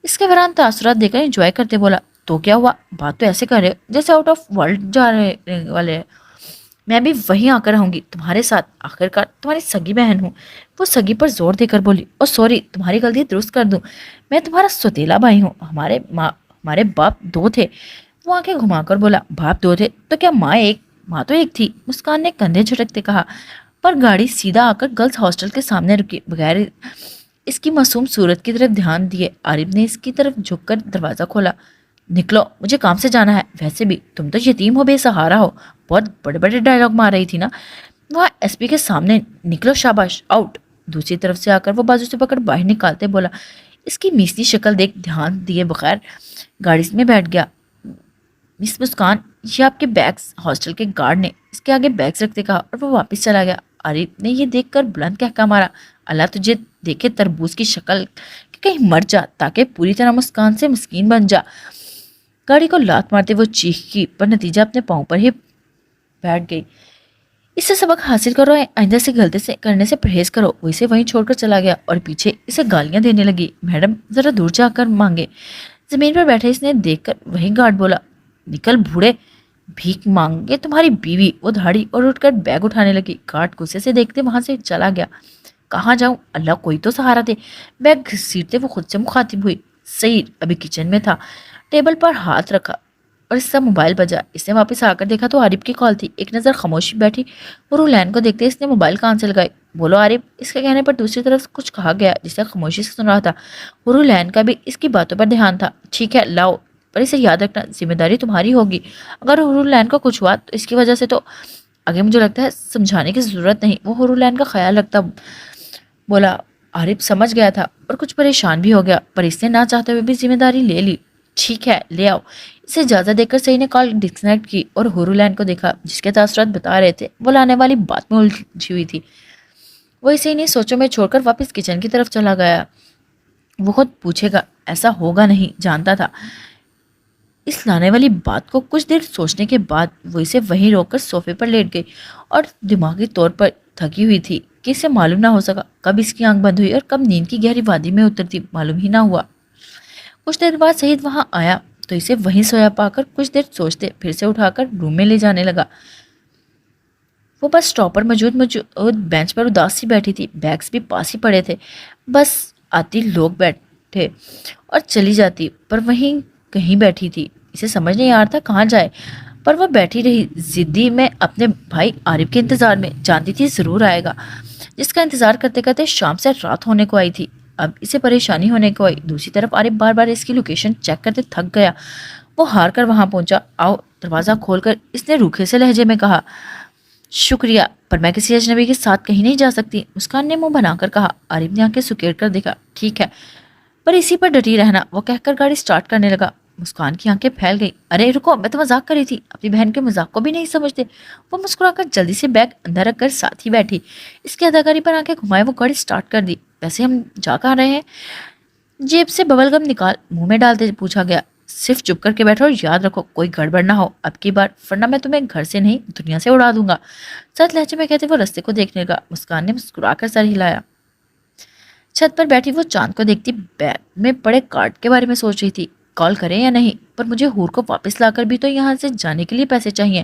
اس کے فرحان تاثرات دیکھ کر انجوائے کرتے بولا، تو کیا ہوا؟ بات تو ایسے کر رہے ہو جیسے آؤٹ آف ورلڈ جا رہے والے ہیں۔ میں بھی وہیں آ کر رہوں گی تمہارے ساتھ، آخر کار تمہاری سگی بہن ہوں۔ وہ سگی پر زور دے کر بولی، اور سوری، تمہاری غلطی درست کر دوں، میں تمہارا سوتیلا بھائی ہوں، ہمارے باپ دو تھے۔ وہ آنکھیں گھما کر بولا، باپ دو تھے تو کیا ماں تو ایک تھی؟ مسکان نے کندھے جھٹکتے کہا۔ پر گاڑی سیدھا آ کر گرلز ہاسٹل کے سامنے رکی، بغیر اس کی معصوم صورت کی طرف دھیان دیے عارف نے اس کی طرف جھک کر دروازہ کھولا۔ نکلو، مجھے کام سے جانا ہے، ویسے بھی تم تو یتیم ہو، بے سہارا ہو۔ بہت بڑے بڑے ڈائلاگ مار رہی تھی نا وہاں ایس پی کے سامنے، نکلو، شاباش، آؤٹ۔ دوسری طرف سے آ کر وہ بازو سے پکڑ باہر نکالتے بولا۔ اس کی میسنی شکل دیکھ دھیان دیے بغیر گاڑی میں بیٹھ گیا۔ مس مسکان، یہ آپ کے بیگز ہاسٹل کے گارڈ نے اس کے آگے بیگز رکھتے کہا، اور وہ واپس چلا گیا۔ عارف نے یہ دیکھ کر بلند کہکا مارا، اللہ تجھے دیکھے تربوز کی شکل کہ کہیں مر جا تاکہ پوری طرح مسکان سے مسکین بن جا۔ گاڑی کو لات مارتے وہ چیخی، پر نتیجہ اپنے پاؤں پر ہی بیٹھ گئی۔ اس سے سبق حاصل کرو، آئندہ سے غلطی سے کرنے سے پرہیز کرو۔ وہ اسے وہیں چھوڑ کر چلا گیا اور پیچھے اسے گالیاں دینے لگی۔ میڈم ذرا دور جا کر مانگے۔ زمین پر بیٹھے اس نے دیکھ کر وہی گارڈ بولا، نکل بوڑھے، بھیک مانگے تمہاری بیوی۔ وہ دھاڑی اور اٹھ کر بیگ اٹھانے لگی۔ گارڈ غصے سے دیکھتے وہاں سے چلا گیا۔ کہاں جاؤں، اللہ کوئی تو سہارا دے۔ بیگ گھسیٹتے وہ خود سے مخاطب ہوئی، سعید ابھی کچن میں تھا، ٹیبل پر ہاتھ رکھا اور اس کا موبائل بجا۔ اس نے واپس آ کر دیکھا تو عارف کی کال تھی۔ ایک نظر خاموشی بیٹھی اور رولین کو دیکھتے اس نے موبائل کان سے لگائی۔ بولو عارف، اس کے کہنے پر دوسری طرف کچھ کہا گیا جسے خاموشی سے سن رہا تھا۔ رولین کا بھی اس کی باتوں پر دھیان تھا۔ ٹھیک ہے، لاؤ، پر اسے یاد رکھنا ذمہ داری تمہاری ہوگی۔ اگر رولین کو کچھ ہوا تو اس کی وجہ سے تو آگے مجھے لگتا ہے سمجھانے کی ضرورت نہیں۔ وہ رولین کا خیال رکھتا بولا۔ عارف سمجھ گیا تھا اور کچھ پریشان بھی ہو گیا، پر اس نے نہ چاہتے ہوئے بھی ذمہ داری لے لی۔ ٹھیک ہے، لے آؤ۔ اسے اجازت دے کر سعید نے کال ڈسکنیکٹ کی اور ہورولین کو دیکھا جس کے تاثرات بتا رہے تھے وہ لانے والی بات میں الجھی ہوئی تھی۔ وہ اسے انہیں سوچوں میں چھوڑ کر واپس کچن کی طرف چلا گیا۔ وہ خود پوچھے گا ایسا ہوگا نہیں جانتا تھا۔ اس لانے والی بات کو کچھ دیر سوچنے کے بعد وہ اسے وہیں روک کر صوفے پر لیٹ گئی اور دماغی طور پر تھکی ہوئی تھی کہ اسے معلوم نہ ہو سکا کب اس کی آنکھ بند ہوئی اور کب نیند کی گہری وادی میں اترتی معلوم ہی نہ ہوا۔ کچھ دیر بعد سعید وہاں آیا تو اسے وہیں سویا پا کر کچھ دیر سوچتے پھر سے اٹھا کر روم میں لے جانے لگا۔ وہ بس اسٹاپ پر موجود بینچ پر اداس سی بیٹھی تھی، بیگز بھی پاس ہی پڑے تھے۔ بس آتی لوگ بیٹھے اور چلی جاتی، پر وہیں کہیں بیٹھی تھی۔ اسے سمجھ نہیں آ رہا تھا کہاں جائے، پر وہ بیٹھی رہی ضدی میں اپنے بھائی عارف کے انتظار میں۔ جانتی تھی ضرور آئے گا، جس کا انتظار کرتے کرتے شام سے رات ہونے کو آئی تھی۔ اب اسے پریشانی ہونے کو آئی۔ دوسری طرف عارف بار بار اس کی لوکیشن چیک کرتے تھک گیا۔ وہ ہار کر وہاں پہنچا۔ آؤ، دروازہ کھول کر اس نے روکھے سے لہجے میں کہا۔ شکریہ، پر میں کسی اجنبی کے ساتھ کہیں نہیں جا سکتی، مسکان نے منہ بنا کر کہا۔ عارف نے آنکھیں سکیڑ کر دیکھا۔ ٹھیک ہے، پر اسی پر ڈٹی رہنا، وہ کہہ کر گاڑی سٹارٹ کرنے لگا۔ مسکان کی آنکھیں پھیل گئی۔ ارے رکو، میں تو مذاق کر رہی تھی، اپنی بہن کے مذاق کو بھی نہیں سمجھتے۔ وہ مسکرا کر جلدی سے بیگ اندر رکھ کر ساتھ ہی بیٹھی۔ اس کی اداکاری پر آنکھیں گھمائے وہ گاڑی سٹارٹ کر دی۔ ویسے ہم جا کہاں رہے ہیں؟ جیب سے ببل گم نکال منہ میں ڈالتے پوچھا گیا۔ صرف چپ کر کے بیٹھو اور یاد رکھو کوئی گڑبڑ نہ ہو اب کی بار، ورنہ میں تمہیں گھر سے نہیں دنیا سے اڑا دوں گا، سخت لہجے میں کہتے وہ رستے کو دیکھنے لگا۔ مسکان نے مسکرا کر سر ہلایا۔ چھت پر بیٹھی وہ چاند کو دیکھتی بیگ میں پڑے کارڈ کے بارے میں سوچ رہی تھی، کال کریں یا نہیں، پر مجھے ہور کو واپس لا کر بھی تو یہاں سے جانے کے لیے پیسے چاہیے،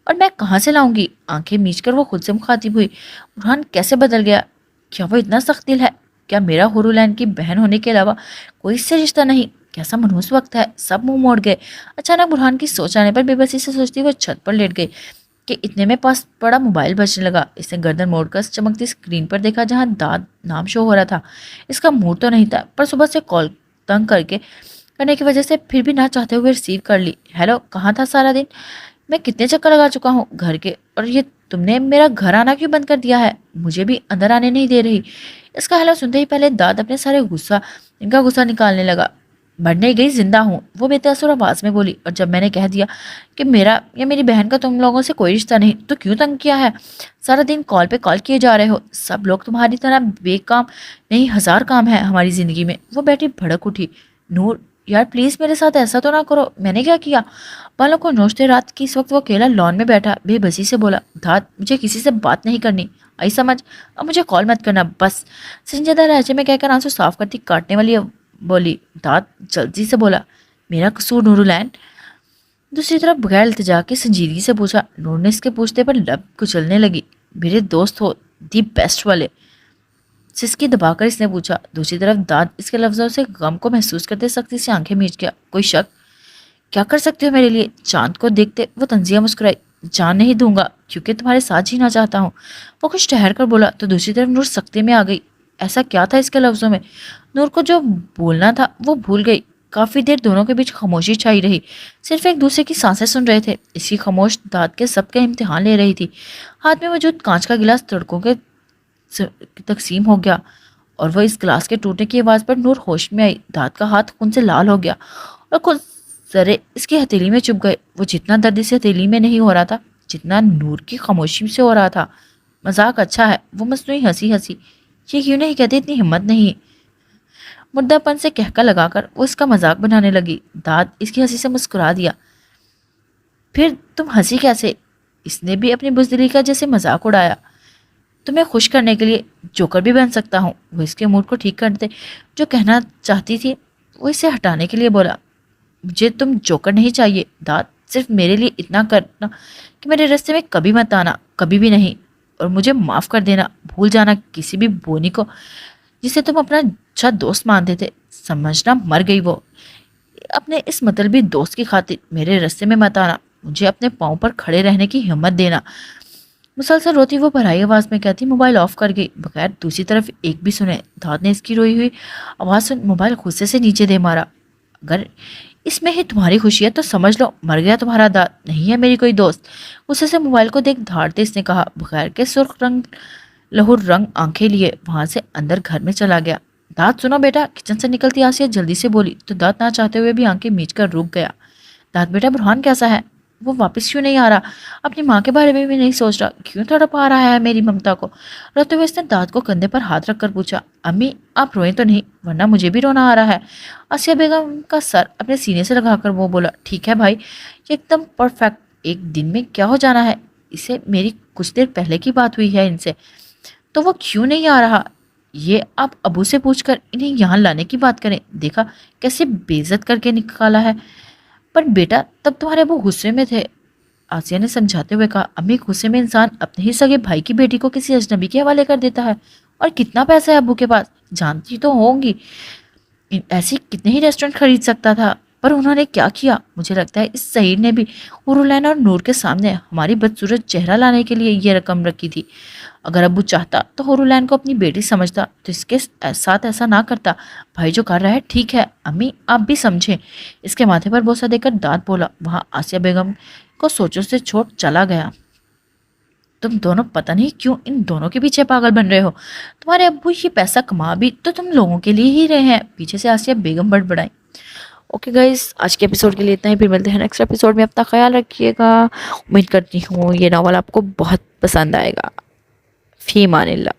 اور میں کہاں سے لاؤں گی؟ آنکھیں میچ کر وہ خود سے مخاطب ہوئی۔ برہان کیسے بدل گیا؟ کیا وہ اتنا سخت دل ہے؟ کیا میرا ہورولین کی بہن ہونے کے علاوہ کوئی اس سے رشتہ نہیں؟ کیسا منحوس وقت ہے، سب منہ موڑ گئے۔ اچانک برہان کی سوچ آنے پر بے بسی سے سوچتی وہ چھت پر لیٹ گئی کہ اتنے میں پاس پڑا موبائل بجنے لگا۔ اس نے گردن موڑ کر چمکتی اسکرین پر دیکھا جہاں داد نام شو ہو رہا تھا۔ اس کا موڈ تو نہیں تھا، پر صبح سے کال تنگ کرنے کی وجہ سے پھر بھی نہ چاہتے ہوئے ریسیو کر لی۔ ہیلو، کہاں تھا سارا دن؟ میں کتنے چکر لگا چکا ہوں گھر کے، اور یہ تم نے میرا گھر آنا کیوں بند کر دیا ہے؟ مجھے بھی اندر آنے نہیں دے رہی۔ اس کا ہیلو سنتے ہی پہلے داد اپنے سارے غصہ نکالنے لگا۔ مرنے گئی زندہ ہوں، وہ بے تاثر آواز میں بولی، اور جب میں نے کہہ دیا کہ میرا یا میری بہن کا تم لوگوں سے کوئی رشتہ نہیں تو کیوں تنگ کیا ہے؟ سارا دن کال پہ کال کیے جا رہے ہو، سب لوگ تمہاری طرح بے کام نہیں، ہزار کام ہے ہماری زندگی میں۔ وہ بیٹھی بھڑک اٹھی۔ نور یار پلیز میرے ساتھ ایسا تو نہ کرو، میں نے کیا کیا؟ بالوں کو نوچتے رات کی اس وقت وہ اکیلا لان میں بیٹھا بے بسی سے بولا، داد مجھے کسی سے بات نہیں کرنی، آئی سمجھ؟ اب مجھے کال مت کرنا بس، سنجیدہ لہجے میں کہہ کر آنسو صاف کرتی کاٹنے والی بولی. داد جلدی سے بولا, میرا قصور نورالعین. دوسری طرف بغیر التجا کے سنجیدگی سے پوچھا. نور نے اس کے پوچھتے پر لب کچلنے لگی. میرے دوست ہو, دی بیسٹ والے, سسکی دبا کر اس نے پوچھا. دوسری طرف داد اس کے لفظوں سے غم کو محسوس کرتے سختی سے آنکھیں میچ گیا. کوئی شک؟ کیا کر سکتے ہو میرے لیے؟ چاند کو دیکھتے وہ طنزیہ مسکرائی. جان نہیں دوں گا کیونکہ تمہارے ساتھ جینا چاہتا ہوں. وہ کچھ ٹھہر کر بولا تو دوسری طرف نور سکتے میں آ گئی. ایسا کیا تھا اس کے لفظوں میں؟ نور کو جو بولنا تھا وہ بھول گئی. کافی دیر دونوں کے بیچ خاموشی چھائی رہی. صرف ایک دوسرے کی سانسیں سن رہے تھے. اسی خاموش داد کے سب کا امتحان لے رہی تھی. ہاتھ میں موجود کانچ کا گلاس تڑکوں کے تقسیم ہو گیا اور وہ اس گلاس کے ٹوٹنے کی آواز پر نور ہوش میں آئی. داد کا ہاتھ خون سے لال ہو گیا اور کچھ ذرے اس کی ہتھیلی میں چپ گئے. وہ جتنا درد سے ہتھیلی میں نہیں ہو رہا تھا جتنا نور کی خاموشی سے ہو رہا تھا. مذاق اچھا ہے, وہ مصنوعی ہنسی ہنسی. یہ کیوں نہیں کہتے, اتنی ہمت نہیں. مردہ پن سے کہکا لگا کر وہ اس کا مذاق بنانے لگی. داد اس کی ہنسی سے مسکرا دیا. پھر تم ہنسی کیسے؟ اس نے بھی اپنی بزدلی کا جیسے مذاق اڑایا. تمہیں خوش کرنے کے لیے جوکر بھی بن سکتا ہوں. وہ اس کے موڈ کو ٹھیک کرتے جو کہنا چاہتی تھی وہ اسے ہٹانے کے لیے بولا. مجھے تم جوکر نہیں چاہیے داد, صرف میرے لیے اتنا کرنا کہ میرے راستے میں کبھی مت آنا, کبھی بھی نہیں. اور مجھے معاف کر دینا, بھول جانا کسی بھی بونی کو جسے تم اپنا اچھا دوست مانتے تھے. سمجھنا مر گئی وہ. اپنے اس مطلبی دوست کی خاطر میرے راستے میں مت آنا, مجھے اپنے پاؤں پر کھڑے رہنے کی ہمت دینا. مسلسل روتی وہ بھرائی آواز میں کہتی. موبائل آف کر گئی بغیر دوسری طرف ایک بھی سنے. داد نے اس کی روئی ہوئی آواز سن موبائل غصے سے نیچے دے مارا. اگر اس میں ہی تمہاری خوشی ہے تو سمجھ لو مر گیا تمہارا داد, نہیں ہے میری کوئی دوست. غصے سے موبائل کو دیکھ دھاڑتے اس نے کہا بغیر کے سرخ رنگ لہور رنگ آنکھیں لیے وہاں سے اندر گھر میں چلا گیا. داد سنو بیٹا, کچن سے نکلتی آسیہ جلدی سے بولی تو داد نہ چاہتے ہوئے بھی آنکھیں میچ کر رک گیا. داد بیٹا برہان کیسا ہے؟ وہ واپس کیوں نہیں آ رہا؟ اپنی ماں کے بارے میں بھی نہیں سوچ رہا, کیوں تڑپ آ رہا ہے میری ممتا کو؟ روتے ہوئے اس نے داد کو کندھے پر ہاتھ رکھ کر پوچھا. امی آپ روئیں تو نہیں, ورنہ مجھے بھی رونا آ رہا ہے. آسیہ بیگم کا سر اپنے سینے سے لگا کر وہ بولا. ٹھیک ہے بھائی, یہ ایک دم پرفیکٹ, ایک دن میں کیا ہو جانا ہے, اسے میری کچھ دیر پہلے کی بات ہوئی ہے ان سے. تو وہ کیوں نہیں آ رہا؟ یہ آپ ابو سے پوچھ کر انہیں یہاں لانے کی بات کریں. دیکھا کیسے بے عزت کر کے نکالا ہے. پر بیٹا تب تمہارے ابو غصے میں تھے, آسیہ نے سمجھاتے ہوئے کہا. امی غصے میں انسان اپنے ہی سگے بھائی کی بیٹی کو کسی اجنبی کے حوالے کر دیتا ہے. اور کتنا پیسہ ہے ابو کے پاس, جانتی تو ہوں گی. ایسی کتنے ہی ریسٹورنٹ خرید سکتا تھا. پر انہوں نے کیا کیا؟ مجھے لگتا ہے اس سعید نے بھی نورالعین اور نور کے سامنے ہماری بدصورت چہرہ لانے کے لیے یہ رقم رکھی تھی. اگر ابو چاہتا تو نورالعین کو اپنی بیٹی سمجھتا تو اس کے ساتھ ایسا نہ کرتا. بھائی جو کر رہا ہے ٹھیک ہے امی, آپ بھی سمجھیں. اس کے ماتھے پر بوسہ دے کر داد بولا. وہاں آسیہ بیگم کو سوچوں سے چھوڑ چلا گیا. تم دونوں پتہ نہیں کیوں ان دونوں کے پیچھے پاگل بن رہے ہو. تمہارے ابو یہ پیسہ کما بھی تو تم لوگوں کے لیے ہی رہے ہیں. پیچھے سے آسیہ بیگم بڑبڑائی. اوکے گائز, آج کے ایپیسوڈ کے لیے اتنا ہی. پھر ملتے ہیں نیکسٹ ایپیسوڈ میں. اپنا خیال رکھیے گا. امید کرتی ہوں یہ ناول آپ کو بہت پسند آئے گا. فی امان اللہ.